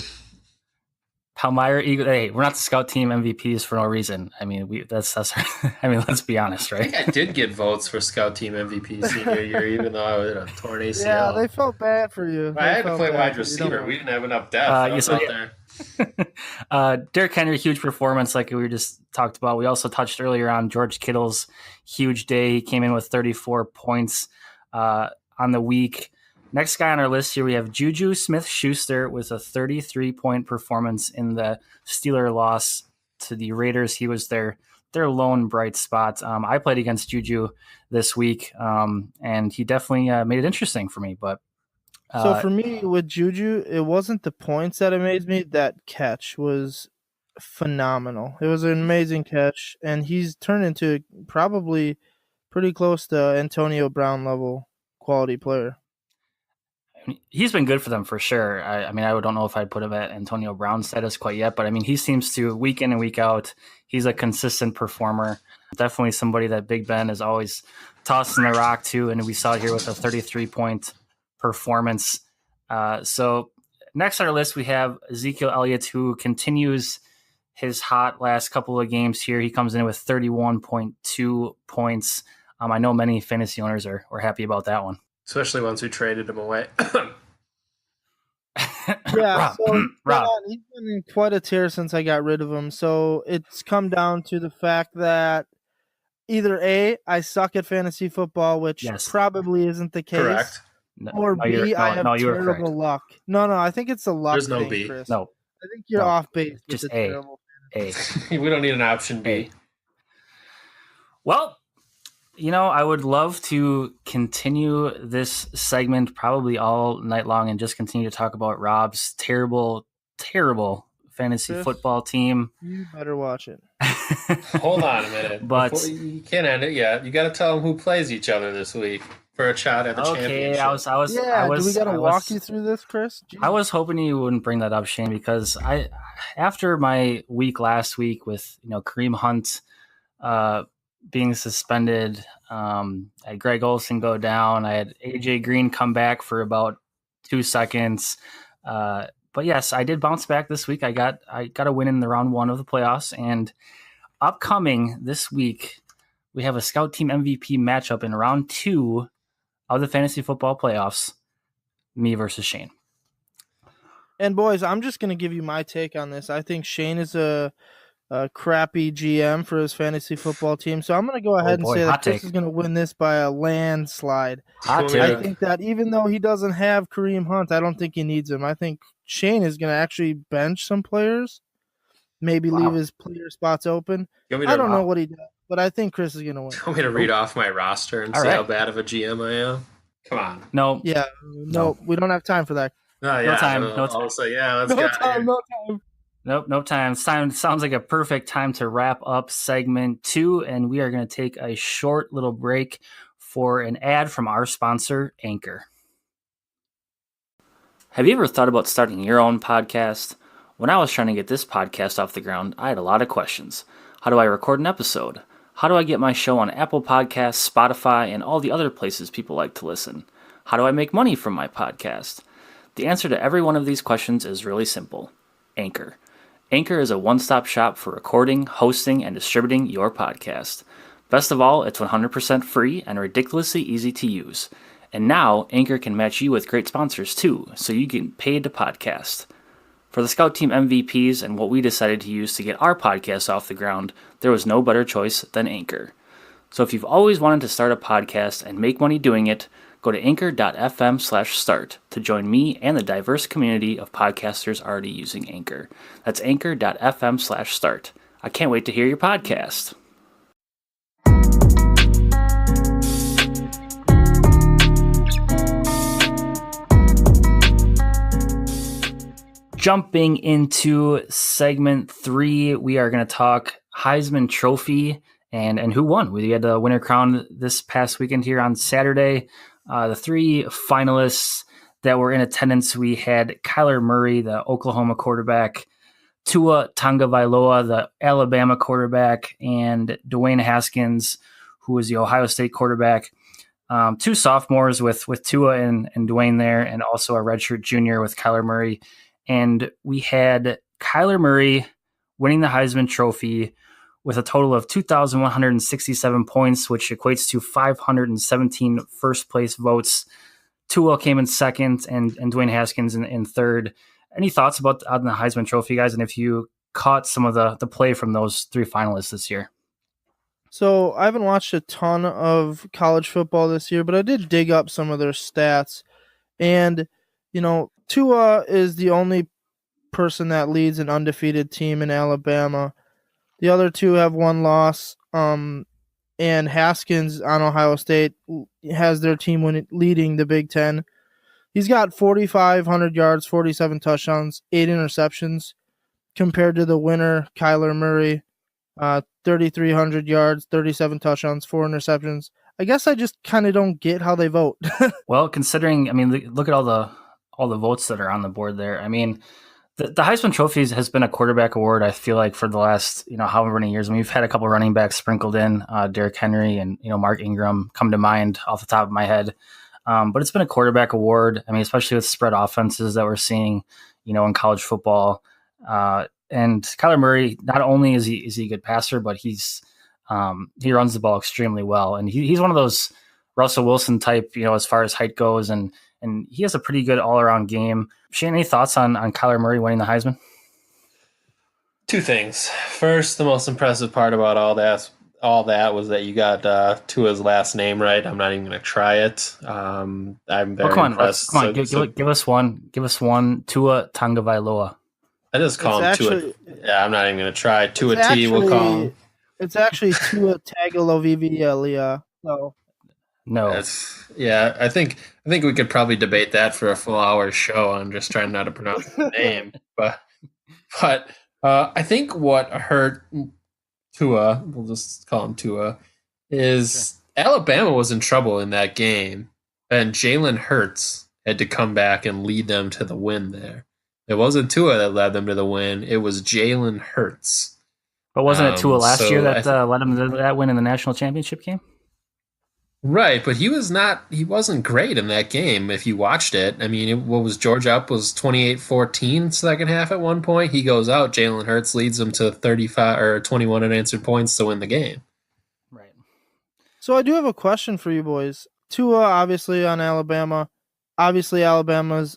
Palmyra Eagle. Hey, we're not the scout team MVPs for no reason. I mean, that's. I mean, let's be honest, I right? think I did get votes for scout team MVP senior year, even though I was in a torn ACL. Yeah, they felt bad for you. I had to play wide receiver. We didn't have enough depth. I was out there. Derrick Henry, huge performance, like we just talked about. We also touched earlier on George Kittle's huge day. He came in with 34 points on the week. Next guy on our list here, we have Juju Smith-Schuster with a 33-point performance in the Steeler loss to the Raiders. He was their lone bright spot. I played against Juju this week, and he definitely made it interesting for me. But so for me with Juju, it wasn't the points that amazed me. That catch was phenomenal. It was an amazing catch, and he's turned into probably pretty close to Antonio Brown level quality player. He's been good for them for sure. I mean, I don't know if I'd put him at Antonio Brown status quite yet, but I mean, he seems to week in and week out, he's a consistent performer. Definitely somebody that Big Ben is always tossing the rock to, and we saw it here with a 33-point performance. So next on our list, we have Ezekiel Elliott, who continues his hot last couple of games here. He comes in with 31.2 points. I know many fantasy owners are happy about that one. Especially once we traded him away. Yeah, Rob. He's been in quite a tear since I got rid of him. So it's come down to the fact that either A, I suck at fantasy football, which probably isn't the case. Correct. Or B, I have terrible luck. No, I think it's a luck There's no thing, B. Chris. No. I think you're off base. Just A. We don't need an option B. Well, I would love to continue this segment probably all night long and just continue to talk about Rob's terrible, terrible fantasy football team. You better watch it. Hold on a minute. But you can't end it yet. You got to tell them who plays each other this week for a shot at the championship. Do we got to walk you through this, Chris? Jeez. I was hoping you wouldn't bring that up, Shane, because after my week last week with Kareem Hunt being suspended, I had Greg Olsen go down. I had AJ Green come back for about 2 seconds. But yes, I did bounce back this week. I got a win in the round 1 of the playoffs. And upcoming this week, we have a Scout Team MVP matchup in round 2 of the fantasy football playoffs. Me versus Shane. And boys, I'm just going to give you my take on this. I think Shane is a crappy GM for his fantasy football team. So I'm going to go ahead and say that Chris is going to win this by a landslide. I think that even though he doesn't have Kareem Hunt, I don't think he needs him. I think Shane is going to actually bench some players, maybe leave his player spots open. I don't know what he does, but I think Chris is going to win. You want me to read off my roster and see how bad of a GM I am? Come on. No. Yeah. No, we don't have time for that. No time. Let's no time. Nope, no time. Sounds like a perfect time to wrap up segment 2, and we are going to take a short little break for an ad from our sponsor, Anchor. Have you ever thought about starting your own podcast? When I was trying to get this podcast off the ground, I had a lot of questions. How do I record an episode? How do I get my show on Apple Podcasts, Spotify, and all the other places people like to listen? How do I make money from my podcast? The answer to every one of these questions is really simple. Anchor. Anchor is a one-stop shop for recording, hosting, and distributing your podcast. Best of all, it's 100% free and ridiculously easy to use. And now, Anchor can match you with great sponsors too, so you get paid to podcast. For the Scout Team MVPs and what we decided to use to get our podcast off the ground, there was no better choice than Anchor. So if you've always wanted to start a podcast and make money doing it, go to anchor.fm/start to join me and the diverse community of podcasters already using Anchor. That's anchor.fm/start. I can't wait to hear your podcast. Jumping into segment 3, we are going to talk Heisman Trophy and who won. We had the winner crowned this past weekend here on Saturday. The 3 finalists that were in attendance, we had Kyler Murray, the Oklahoma quarterback, Tua Tagovailoa, the Alabama quarterback, and Dwayne Haskins, who was the Ohio State quarterback. two sophomores with Tua and Dwayne there, and also a redshirt junior with Kyler Murray. And we had Kyler Murray winning the Heisman Trophy with a total of 2,167 points, which equates to 517 first-place votes. Tua came in second, and Dwayne Haskins in third. Any thoughts about on the Heisman Trophy, guys? And if you caught some of the play from those three finalists this year? So I haven't watched a ton of college football this year, but I did dig up some of their stats. And, Tua is the only person that leads an undefeated team in Alabama. The other two have one loss. And Haskins on Ohio State has their team leading the Big Ten. He's got 4,500 yards, 47 touchdowns, 8 interceptions, compared to the winner, Kyler Murray, 3,300 yards, 37 touchdowns, 4 interceptions. I guess I just kind of don't get how they vote. Well, considering, look at all the votes that are on the board there. The Heisman Trophy has been a quarterback award, I feel like, for the last, however many years. We've had a couple running backs sprinkled in, Derrick Henry and, Mark Ingram come to mind off the top of my head. But it's been a quarterback award. Especially with spread offenses that we're seeing, in college football. And Kyler Murray, not only is he a good passer, but he runs the ball extremely well. And he's one of those Russell Wilson type, as far as height goes, and he has a pretty good all-around game. Shane, any thoughts on Kyler Murray winning the Heisman? Two things. First, the most impressive part about all that was that you got Tua's last name right. I'm not even going to try it. I'm very impressed. Come on, give us one. Give us one. Tua Tagovailoa. I just call him Tua. Yeah, I'm not even going to try. Tua T, we'll call him. It's actually Tua Tagovailoa. So. No. I think we could probably debate that for a full hour show on just trying not to pronounce the name. But I think what hurt Tua, we'll just call him Tua, is Alabama was in trouble in that game, and Jalen Hurts had to come back and lead them to the win there. It wasn't Tua that led them to the win. It was Jalen Hurts. But wasn't it Tua last year that led them to that win in the national championship game? Right, but he wasn't great in that game if you watched it. What was Georgia up was 28-14 second half at one point. He goes out, Jalen Hurts leads them to 35 or 21 unanswered points to win the game. Right. So I do have a question for you boys. Tua, obviously, on Alabama. Obviously, Alabama's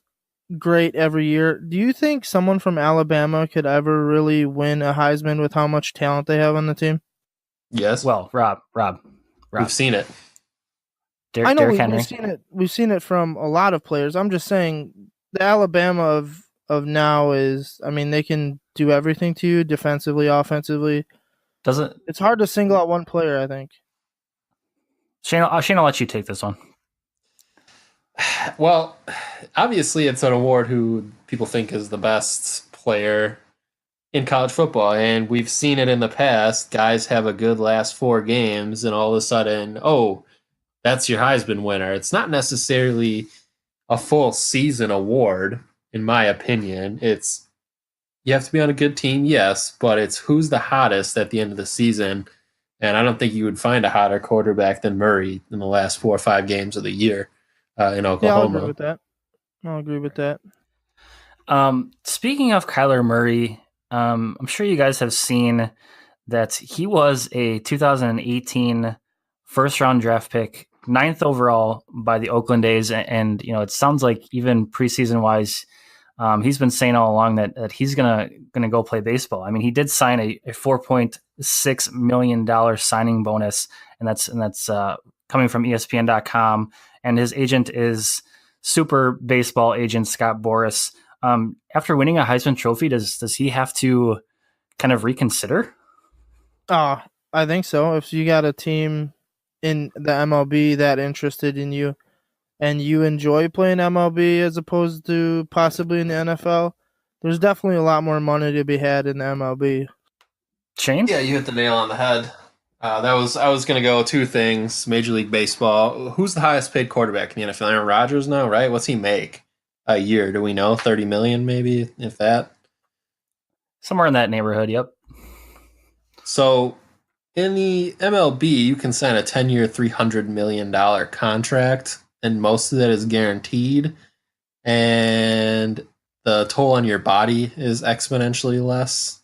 great every year. Do you think someone from Alabama could ever really win a Heisman with how much talent they have on the team? Yes. Well, Rob. We've seen it. I know we've seen it from a lot of players. I'm just saying the Alabama of now is, they can do everything to you defensively, offensively. It's hard to single out one player, I think. Shane, I'll let you take this one. Well, obviously it's an award who people think is the best player in college football, and we've seen it in the past. Guys have a good last 4 games, and all of a sudden, that's your Heisman winner. It's not necessarily a full season award, in my opinion. You have to be on a good team, yes, but it's who's the hottest at the end of the season. And I don't think you would find a hotter quarterback than Murray in the last 4 or 5 games of the year in Oklahoma. Yeah, I'll agree with that. Speaking of Kyler Murray, I'm sure you guys have seen that he was a 2018 first-round draft pick, 9th overall by the Oakland A's, and it sounds like even preseason wise, he's been saying all along that he's gonna go play baseball. He did sign a $4.6 million signing bonus, and that's coming from ESPN.com, and his agent is super baseball agent Scott Boras. After winning a Heisman Trophy, does he have to kind of reconsider? I think so. If you got a team in the MLB that interested in you and you enjoy playing MLB as opposed to possibly in the NFL, there's definitely a lot more money to be had in the MLB. Shane? Yeah, you hit the nail on the head. I was going to go 2 things. Major League Baseball. Who's the highest paid quarterback in the NFL? Aaron Rodgers now, right? What's he make a year? Do we know? 30 million maybe, if that? Somewhere in that neighborhood, yep. So In the MLB, you can sign a 10-year, $300 million contract, and most of that is guaranteed. And the toll on your body is exponentially less.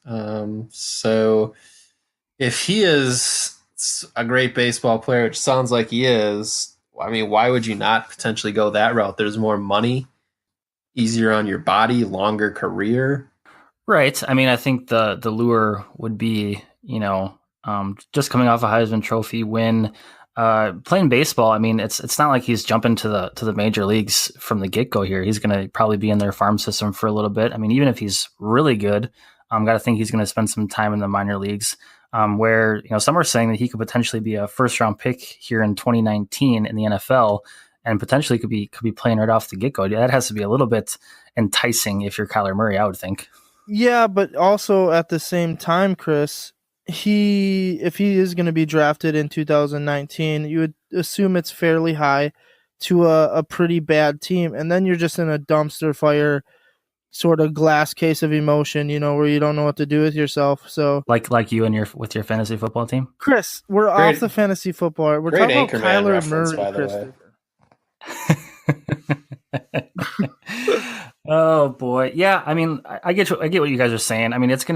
So if he is a great baseball player, which sounds like he is, I mean, why would you not potentially go that route? There's more money, easier on your body, longer career. Right. I mean, I think the lure would be, just coming off a Heisman Trophy win, playing baseball. I mean, it's not like he's jumping to the major leagues from the get go here. He's going to probably be in their farm system for a little bit. I mean, even if he's really good, got to think he's going to spend some time in the minor leagues. Where some are saying that he could potentially be a first round pick here in 2019 in the NFL, and potentially could be playing right off the get go. That has to be a little bit enticing if you're Kyler Murray, I would think. Yeah, but also at the same time, Chris, if he is going to be drafted in 2019, you would assume it's fairly high to a pretty bad team, and then you're just in a dumpster fire sort of glass case of emotion, where you don't know what to do with yourself. So like you and with your fantasy football team. Chris, we're off the fantasy football. We're talking about Kyler Murray, Christopher. Oh boy, yeah. I mean, I get what you guys are saying. I mean, it's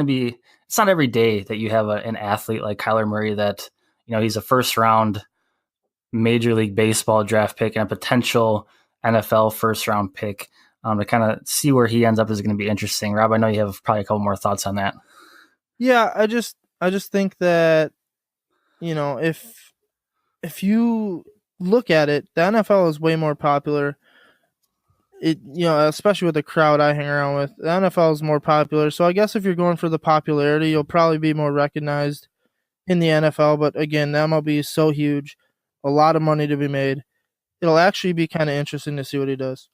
not every day that you have an athlete like Kyler Murray that he's a first round Major League Baseball draft pick and a potential NFL first round pick. To kind of see where he ends up is going to be interesting. Rob, I know you have probably a couple more thoughts on that. Yeah, I just think that if you look at it, the NFL is way more popular. Especially with the crowd I hang around with, the NFL is more popular. So I guess if you're going for the popularity, you'll probably be more recognized in the NFL. But again, the MLB is so huge, a lot of money to be made. It'll actually be kind of interesting to see what he does.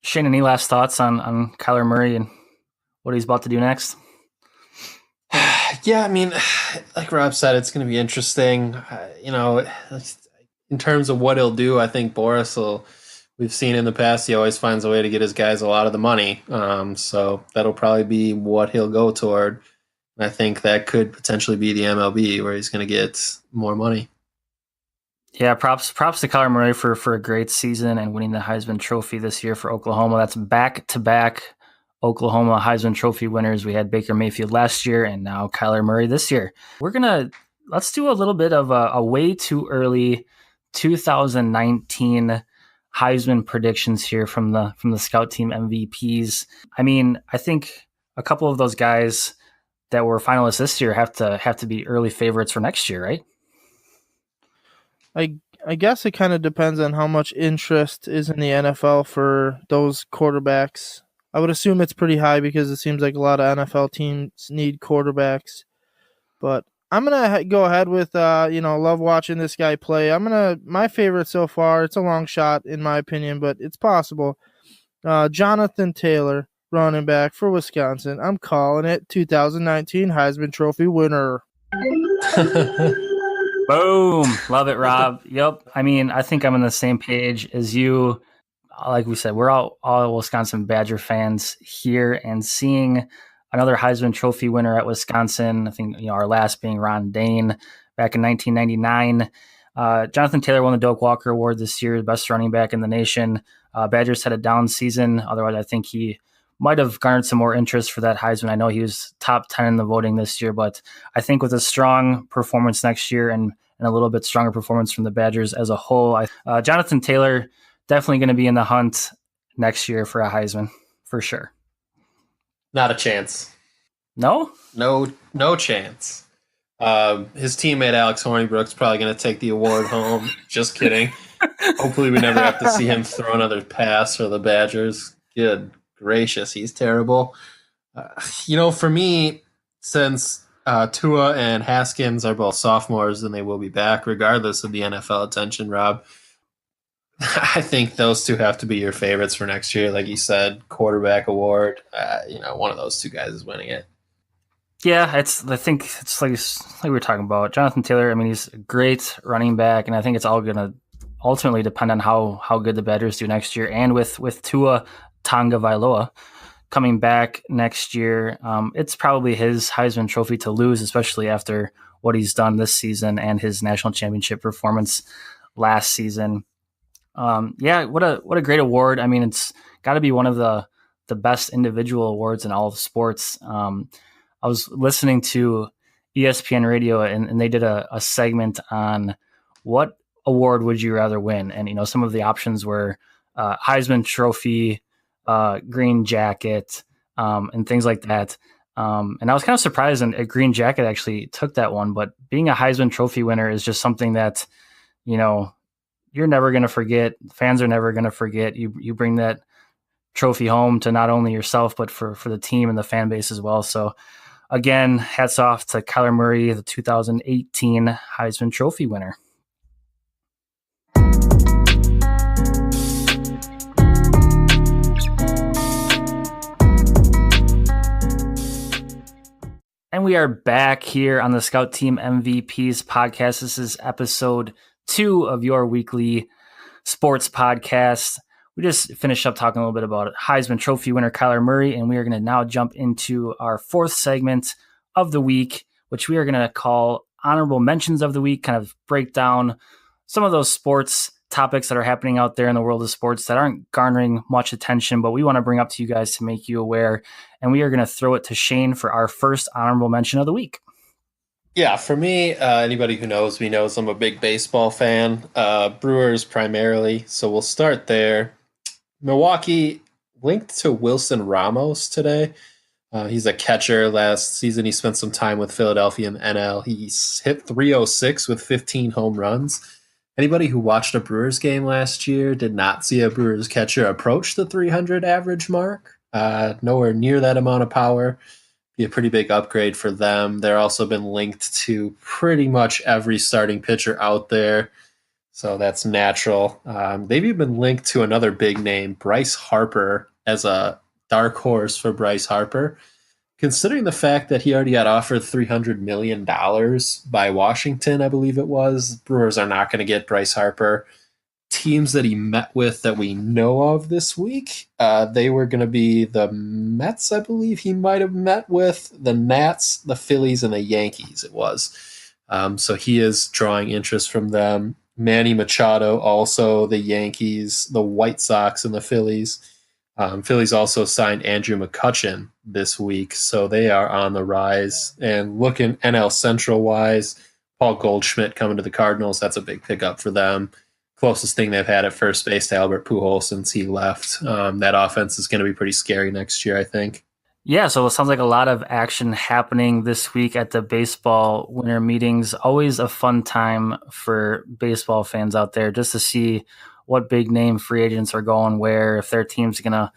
Shane, any last thoughts on Kyler Murray and what he's about to do next? Yeah, I mean, like Rob said, it's going to be interesting. In terms of what he'll do, I think we've seen in the past, he always finds a way to get his guys a lot of the money. So that'll probably be what he'll go toward. I think that could potentially be the MLB where he's going to get more money. Yeah, props to Kyler Murray for a great season and winning the Heisman Trophy this year for Oklahoma. That's back-to-back Oklahoma Heisman Trophy winners. We had Baker Mayfield last year and now Kyler Murray this year. Let's do a little bit of a way too early 2019 Heisman predictions here from the Scout Team MVPs. I mean, I think a couple of those guys that were finalists this year have to be early favorites for next year, right? I guess it kind of depends on how much interest is in the NFL for those quarterbacks. I would assume it's pretty high because it seems like a lot of NFL teams need quarterbacks. But I'm going to go ahead with, love watching this guy play. My favorite so far, it's a long shot in my opinion, but it's possible. Jonathan Taylor, running back for Wisconsin. I'm calling it 2019 Heisman Trophy winner. Boom. Love it, Rob. Yep. I mean, I think I'm on the same page as you. Like we said, we're all Wisconsin Badger fans here, and seeing another Heisman Trophy winner at Wisconsin. I think, our last being Ron Dane back in 1999. Jonathan Taylor won the Doak Walker Award this year, best running back in the nation. Badgers had a down season. Otherwise, I think he might have garnered some more interest for that Heisman. I know he was top 10 in the voting this year, but I think with a strong performance next year and a little bit stronger performance from the Badgers as a whole, Jonathan Taylor definitely going to be in the hunt next year for a Heisman, for sure. Not a chance. No chance. His teammate Alex Hornibrook's probably going to take the award home. Just kidding. Hopefully we never have to see him throw another pass for the Badgers. Good gracious, he's terrible. For me, since Tua and Haskins are both sophomores and they will be back regardless of the NFL attention, Rob, I think those two have to be your favorites for next year. Like you said, quarterback award, one of those two guys is winning it. Yeah, I think it's like we were talking about. Jonathan Taylor, I mean, he's a great running back, and I think it's all going to ultimately depend on how good the Badgers do next year. And with Tua Tagovailoa coming back next year, it's probably his Heisman Trophy to lose, especially after what he's done this season and his national championship performance last season. What a great award. I mean, it's got to be one of the best individual awards in all of sports. I was listening to ESPN Radio, and they did a segment on what award would you rather win, and some of the options were Heisman Trophy, Green Jacket, and things like that. And I was kind of surprised, and a Green Jacket actually took that one. But being a Heisman Trophy winner is just something that you're never going to forget. Fans are never going to forget. You bring that trophy home to not only yourself, but for the team and the fan base as well. So again, hats off to Kyler Murray, the 2018 Heisman Trophy winner. And we are back here on the Scout Team MVPs podcast. This is episode 2 of your weekly sports podcast. We just finished up talking a little bit about Heisman Trophy winner Kyler Murray, and we are going to now jump into our 4th segment of the week, which we are going to call Honorable Mentions of the Week, kind of break down some of those sports topics that are happening out there in the world of sports that aren't garnering much attention, but we want to bring up to you guys to make you aware. And we are going to throw it to Shane for our first Honorable Mention of the week. Yeah, for me, anybody who knows me knows I'm a big baseball fan, Brewers primarily, so we'll start there. Milwaukee linked to Wilson Ramos today. He's a catcher. Last season, he spent some time with Philadelphia in the NL. He's hit 306 with 15 home runs. Anybody who watched a Brewers game last year did not see a Brewers catcher approach the 300 average mark. Nowhere near that amount of power. Be a pretty big upgrade for them. They're also been linked to pretty much every starting pitcher out there, so that's natural. They've even been linked to another big name, Bryce Harper, as a dark horse for Bryce Harper. Considering the fact that he already got offered $300 million by Washington, I believe it was, Brewers are not going to get Bryce Harper. Teams that he met with that we know of this week, they were going to be the Mets, I believe he might have met with, the Nats, the Phillies, and the Yankees it was. So he is drawing interest from them. Manny Machado, also the Yankees, the White Sox, and the Phillies. Phillies also signed Andrew McCutchen this week, so they are on the rise. And looking NL Central-wise, Paul Goldschmidt coming to the Cardinals, that's a big pickup for them. Closest thing they've had at first base to Albert Pujols since he left. That offense is going to be pretty scary next year, I think. Yeah, so it sounds like a lot of action happening this week at the baseball winter meetings. Always a fun time for baseball fans out there just to see what big name free agents are going where, if their team's going to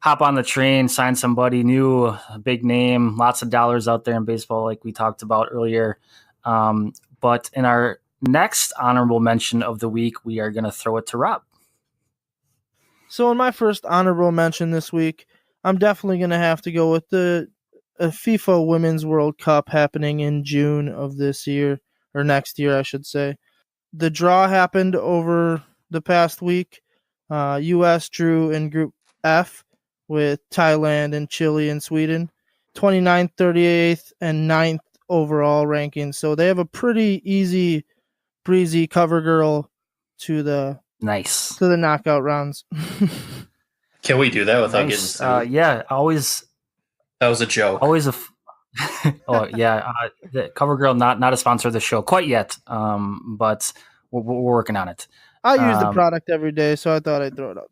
hop on the train, sign somebody new, a big name, lots of dollars out there in baseball like we talked about earlier. But in our next honorable mention of the week, we are going to throw it to Rob. So in my first honorable mention this week, I'm definitely going to have to go with the FIFA Women's World Cup happening in June of this year, or next year, I should say. The draw happened over the past week. U.S. drew in Group F with Thailand and Chile and Sweden, 29th, 38th, and 9th overall rankings. So they have a pretty easy, breezy cover girl to the knockout rounds. Can we do that without getting sued? Yeah, always. That was a joke. Always a. The cover girl not a sponsor of the show quite yet, but we're working on it. I use the product every day, so I thought I'd throw it out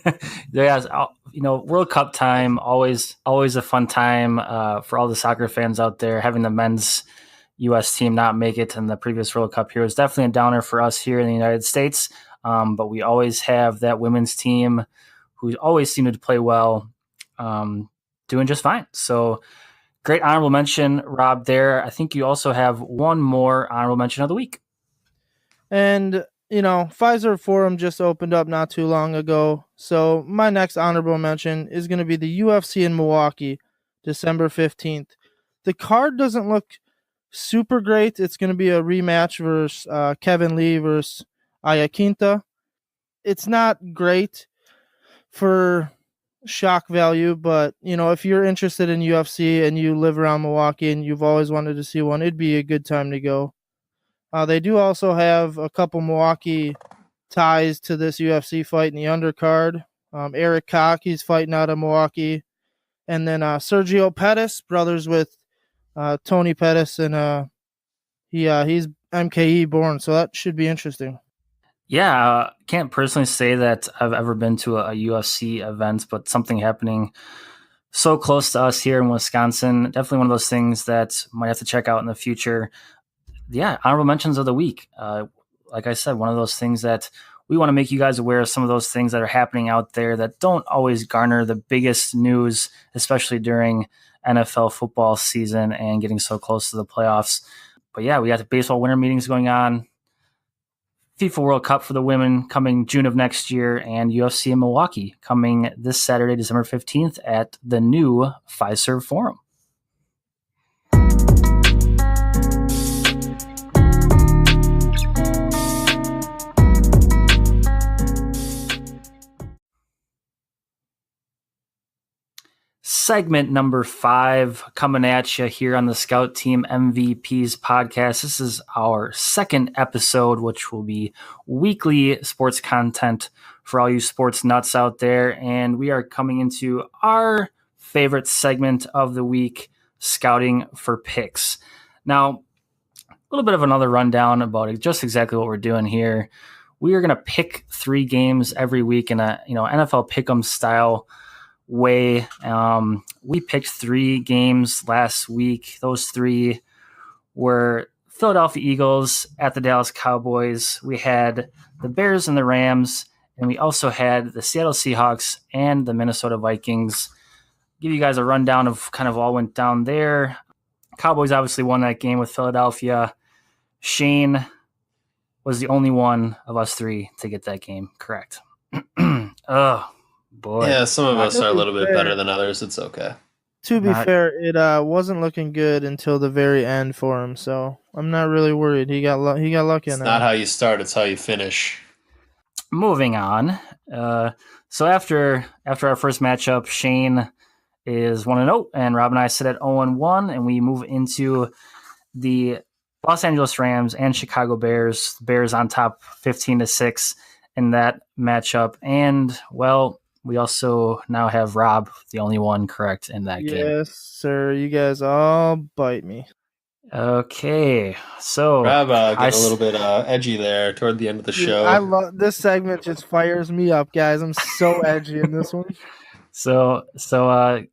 there. Yeah, World Cup time, always a fun time for all the soccer fans out there. Having the men's U.S. team not make it in the previous World Cup here was definitely a downer for us here in the United States, but we always have that women's team who always seem to play well, doing just fine. So great honorable mention, Rob, there. I think you also have one more honorable mention of the week. And Pfizer Forum just opened up not too long ago. So my next honorable mention is going to be the UFC in Milwaukee, December 15th. The card doesn't look super great. It's going to be a rematch versus Kevin Lee versus Ayaquinta. It's not great for shock value, but if you're interested in UFC and you live around Milwaukee and you've always wanted to see one, it'd be a good time to go. They do also have a couple Milwaukee ties to this UFC fight in the undercard. Eric Koch, he's fighting out of Milwaukee, and then Sergio Pettis, brothers with Tony Pettis, and he's MKE born, so that should be interesting. Yeah, can't personally say that I've ever been to a UFC event, but something happening so close to us here in Wisconsin, definitely one of those things that might have to check out in the future. Yeah, honorable mentions of the week. Like I said, one of those things that we want to make you guys aware of, some of those things that are happening out there that don't always garner the biggest news, especially during NFL football season and getting so close to the playoffs. But yeah, we got the baseball winter meetings going on. FIFA World Cup for the women coming June of next year, and UFC in Milwaukee coming this Saturday, December 15th at the new Fiserv Forum. Segment number 5 coming at you here on the Scout Team MVPs podcast. This is our second episode, which will be weekly sports content for all you sports nuts out there. And we are coming into our favorite segment of the week, Scouting for Picks. Now, a little bit of another rundown about just exactly what we're doing here. We are going to pick 3 games every week in a NFL pick'em style way. We picked 3 games last week. Those 3 were Philadelphia Eagles at the Dallas Cowboys. We had the Bears and the Rams, and we also had the Seattle Seahawks and the Minnesota Vikings. Give you guys a rundown of kind of all went down there. Cowboys obviously won that game with Philadelphia. Shane was the only one of us 3 to get that game correct. Oh, boy. Yeah, some of us are a little bit better than others. It's okay. To be fair, it wasn't looking good until the very end for him, so I'm not really worried. He got lucky. It's not how you start; it's how you finish. Moving on. So after our first matchup, Shane is 1-0, and Rob and I sit at 0-1, and we move into the Los Angeles Rams and Chicago Bears. Bears on top 15-6 in that matchup, and well, we also now have Rob, the only one correct in that game. Yes, sir. You guys all bite me. Okay, so Rob got a little bit edgy there toward the end of the show. I love this segment; just fires me up, guys. I'm so edgy in this one. So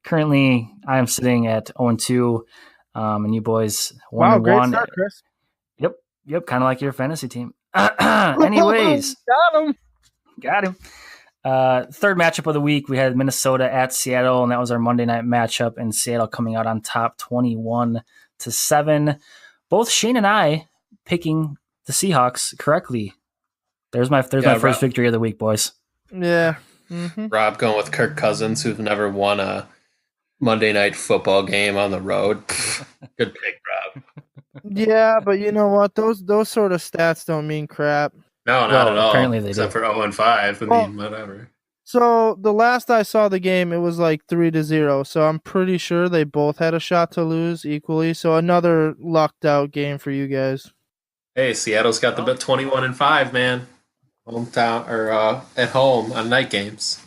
currently I am sitting at 0-2, and you boys 1-1. Wow, great start, Chris. Yep, kind of like your fantasy team. Anyways, got him. Third matchup of the week, we had Minnesota at Seattle, and that was our Monday night matchup, and Seattle coming out on top 21-7. Both Shane and I picking the Seahawks correctly. There's my first victory of the week, boys. Yeah. Mm-hmm. Rob going with Kirk Cousins, who've never won a Monday night football game on the road. Good pick, Rob. Yeah, but you know what? Those sort of stats don't mean crap. No, not at all. Apparently they except do. for 0-5. I mean, whatever. So the last I saw the game, it was like 3-0. So I'm pretty sure they both had a shot to lose equally. So another lucked out game for you guys. Hey, Seattle's got the 21-5, man. Hometown or at home on night games.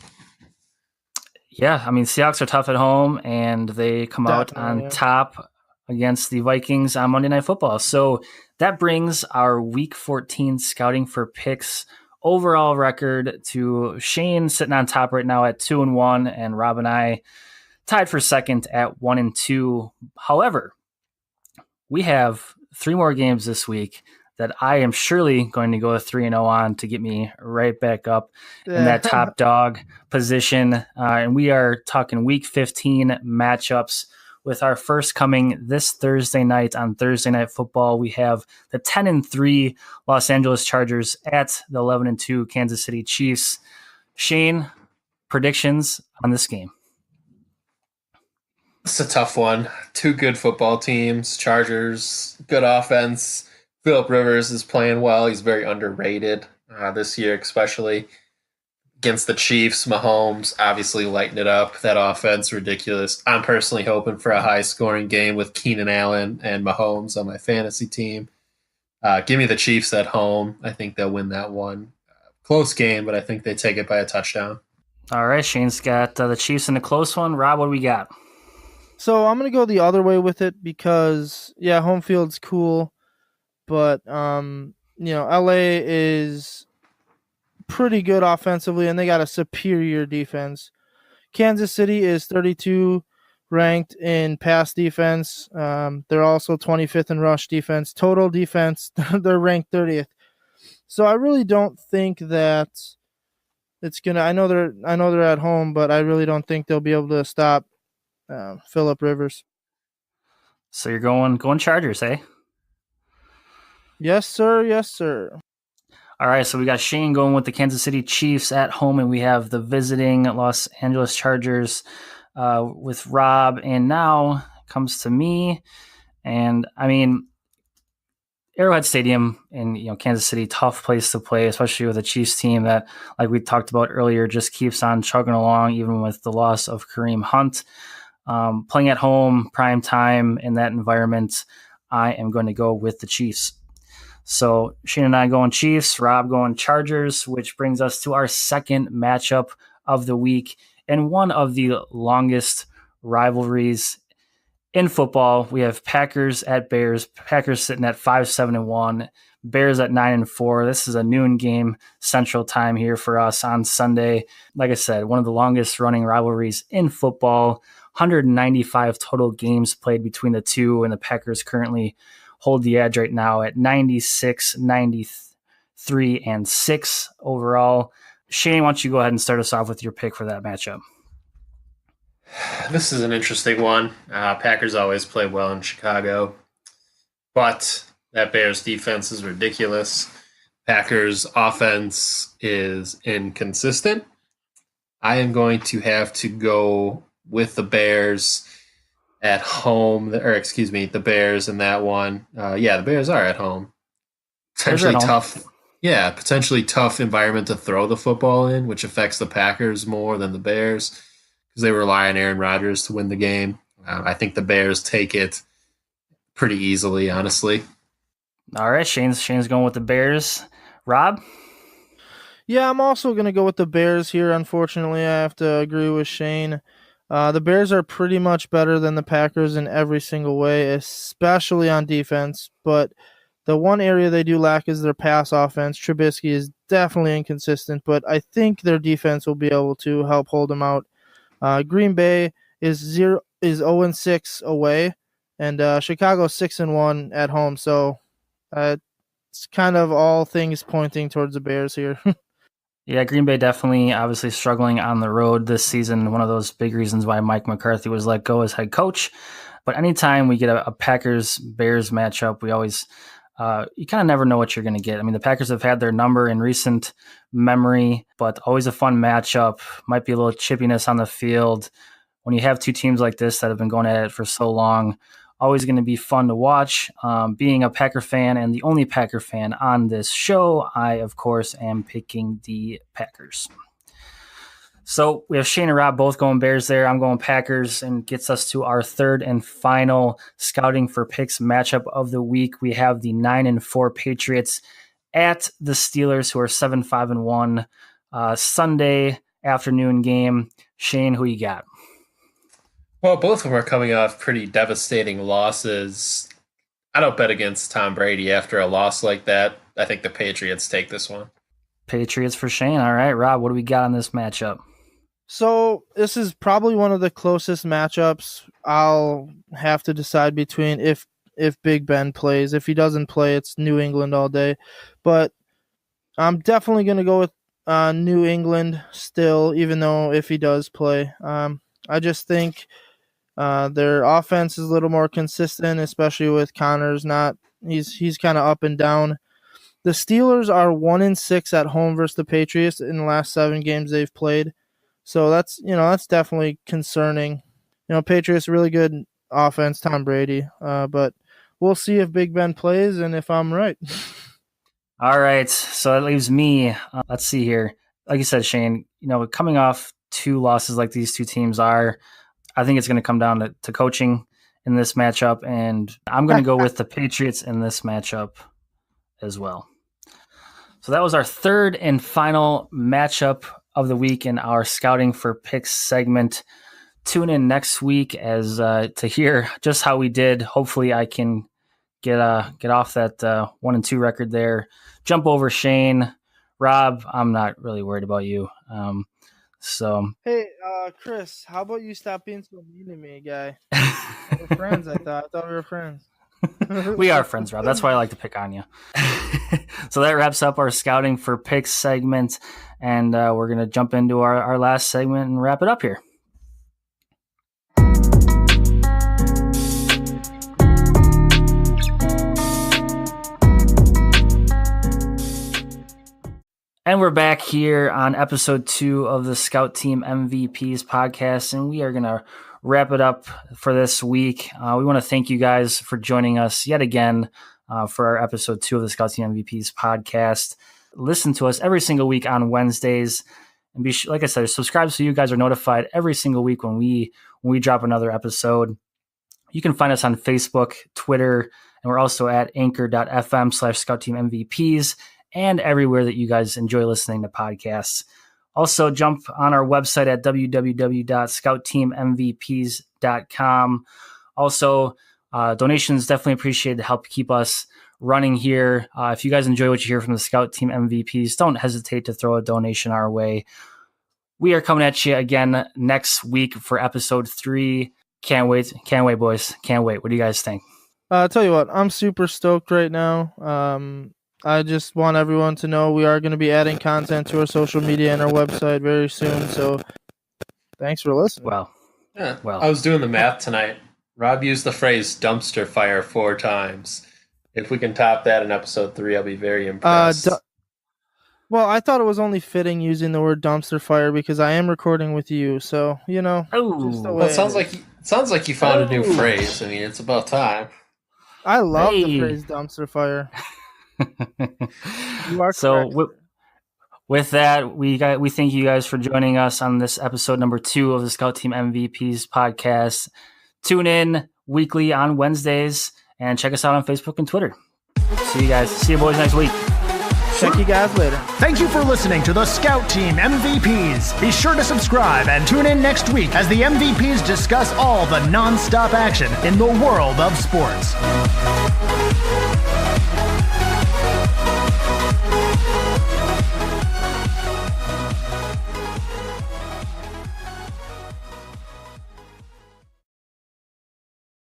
Yeah, I mean Seahawks are tough at home, and they come out on top against the Vikings on Monday Night Football. So that brings our Week 14 scouting for picks overall record to Shane sitting on top right now at 2-1, and Rob and I tied for second at 1-2. However, we have 3 more games this week that I am surely going to go 3-0 on to get me right back up in that top dog position. And we are talking Week 15 matchups, with our first coming this Thursday night on Thursday Night Football. We have the 10-3 Los Angeles Chargers at the 11-2 Kansas City Chiefs. Shane, predictions on this game? It's a tough one. 2 good football teams. Chargers, good offense. Phillip Rivers is playing well. He's very underrated this year, especially. against the Chiefs. Mahomes obviously lighting it up. That offense, ridiculous. I'm personally hoping for a high-scoring game with Keenan Allen and Mahomes on my fantasy team. Give me the Chiefs at home. I think they'll win that one. Close game, but I think they take it by a touchdown. All right, Shane's got the Chiefs in a close one. Rob, what do we got? So I'm gonna go the other way with it because home field's cool, but LA is pretty good offensively and they got a superior defense. Kansas City is 32 ranked in pass defense. They're also 25th in rush defense. Total defense, they're ranked 30th. So I really don't think that it's gonna. I know they're at home, but I really don't think they'll be able to stop Phillip Rivers. So you're going Chargers, eh? Yes, sir. Yes, sir. All right, so we got Shane going with the Kansas City Chiefs at home, and we have the visiting Los Angeles Chargers with Rob. And now it comes to me, and I mean, Arrowhead Stadium in Kansas City, tough place to play, especially with a Chiefs team that, like we talked about earlier, just keeps on chugging along, even with the loss of Kareem Hunt. Playing at home, prime time in that environment, I am going to go with the Chiefs. So Shane and I going Chiefs, Rob going Chargers, which brings us to our second matchup of the week and one of the longest rivalries in football. We have Packers at Bears. Packers sitting at 5-7-1. Bears at 9-4. This is a noon game, Central Time here for us on Sunday. Like I said, one of the longest running rivalries in football. 195 total games played between the two, and the Packers currently hold the edge right now at 96, 93, and 6 overall. Shane, why don't you go ahead and start us off with your pick for that matchup? This is an interesting one. Packers always play well in Chicago, but that Bears defense is ridiculous. Packers offense is inconsistent. I am going to have to go with the Bears at home, the Bears in that one. The Bears are at home. Potentially tough. Yeah, potentially tough environment to throw the football in, which affects the Packers more than the Bears because they rely on Aaron Rodgers to win the game. I think the Bears take it pretty easily, honestly. All right, Shane's going with the Bears. Rob? Yeah, I'm also going to go with the Bears here. Unfortunately, I have to agree with Shane. The Bears are pretty much better than the Packers in every single way, especially on defense. But the one area they do lack is their pass offense. Trubisky is definitely inconsistent, but I think their defense will be able to help hold them out. Green Bay is 0-6 away, and Chicago 6-1 at home. So it's kind of all things pointing towards the Bears here. Yeah, Green Bay definitely obviously struggling on the road this season. One of those big reasons why Mike McCarthy was let go as head coach. But anytime we get a Packers-Bears matchup, we always you kind of never know what you're going to get. I mean, the Packers have had their number in recent memory, but always a fun matchup. Might be a little chippiness on the field. When you have two teams like this that have been going at it for so long, always going to be fun to watch. Being a Packer fan and the only Packer fan on this show, I, of course, am picking the Packers. So we have Shane and Rob both going Bears there. I'm going Packers, and gets us to our third and final scouting for picks matchup of the week. We have the 9-4 Patriots at the Steelers, who are 7-5-1. Sunday afternoon game. Shane, who you got? Well, both of them are coming off pretty devastating losses. I don't bet against Tom Brady after a loss like that. I think the Patriots take this one. Patriots for Shane. All right, Rob, what do we got on this matchup? So this is probably one of the closest matchups I'll have to decide between if Big Ben plays. If he doesn't play, it's New England all day. But I'm definitely going to go with New England still, even though if he does play. I just think their offense is a little more consistent, especially with Connor's he's kind of up and down. The Steelers are 1-6 at home versus the Patriots in the last 7 games they've played. So that's definitely concerning. Patriots really good offense, Tom Brady. But we'll see if Big Ben plays and if I'm right. All right, so that leaves me. Let's see here. like you said, Shane, coming off 2 losses like these 2 teams are, I think it's going to come down to coaching in this matchup, and I'm going to go with the Patriots in this matchup as well. So that was our third and final matchup of the week in our Scouting for Picks segment. Tune in next week as to hear just how we did. Hopefully I can get off that 1-2 record there. Jump over Shane. Rob, I'm not really worried about you. Hey, Chris, how about you stop being so mean to me, guy? We're friends, I thought we were friends. We are friends, Rob. That's why I like to pick on you. So that wraps up our Scouting for Picks segment, and we're going to jump into our last segment and wrap it up here. And we're back here on episode 2 of the Scout Team MVPs podcast, and we are going to wrap it up for this week. We want to thank you guys for joining us yet again for our episode 2 of the Scout Team MVPs podcast. Listen to us every single week on Wednesdays, and like I said, subscribe so you guys are notified every single week when we drop another episode. You can find us on Facebook, Twitter, and we're also at anchor.fm/ScoutTeamMVPs. And everywhere that you guys enjoy listening to podcasts. Also, jump on our website at www.scoutteammvps.com. Also, donations definitely appreciated to help keep us running here. If you guys enjoy what you hear from the Scout Team MVPs, don't hesitate to throw a donation our way. We are coming at you again next week for episode 3. Can't wait, boys. Can't wait. What do you guys think? I'll tell you what, I'm super stoked right now. I just want everyone to know we are going to be adding content to our social media and our website very soon. So thanks for listening. Well, I was doing the math tonight. Rob used the phrase dumpster fire 4 times. If we can top that in episode 3, I'll be very impressed. Well, I thought it was only fitting using the word dumpster fire because I am recording with you. So, just the way it sounds like you found a new phrase. I mean, it's about time. I love the phrase dumpster fire. You are so with that, we thank you guys for joining us on this episode number 2 of the Scout Team MVPs podcast. Tune in weekly on Wednesdays and check us out on Facebook and Twitter. See you guys. See you boys next week. Check you guys later. Thank you for listening to the Scout Team MVPs. Be sure to subscribe and tune in next week as the MVPs discuss all the non-stop action in the world of sports.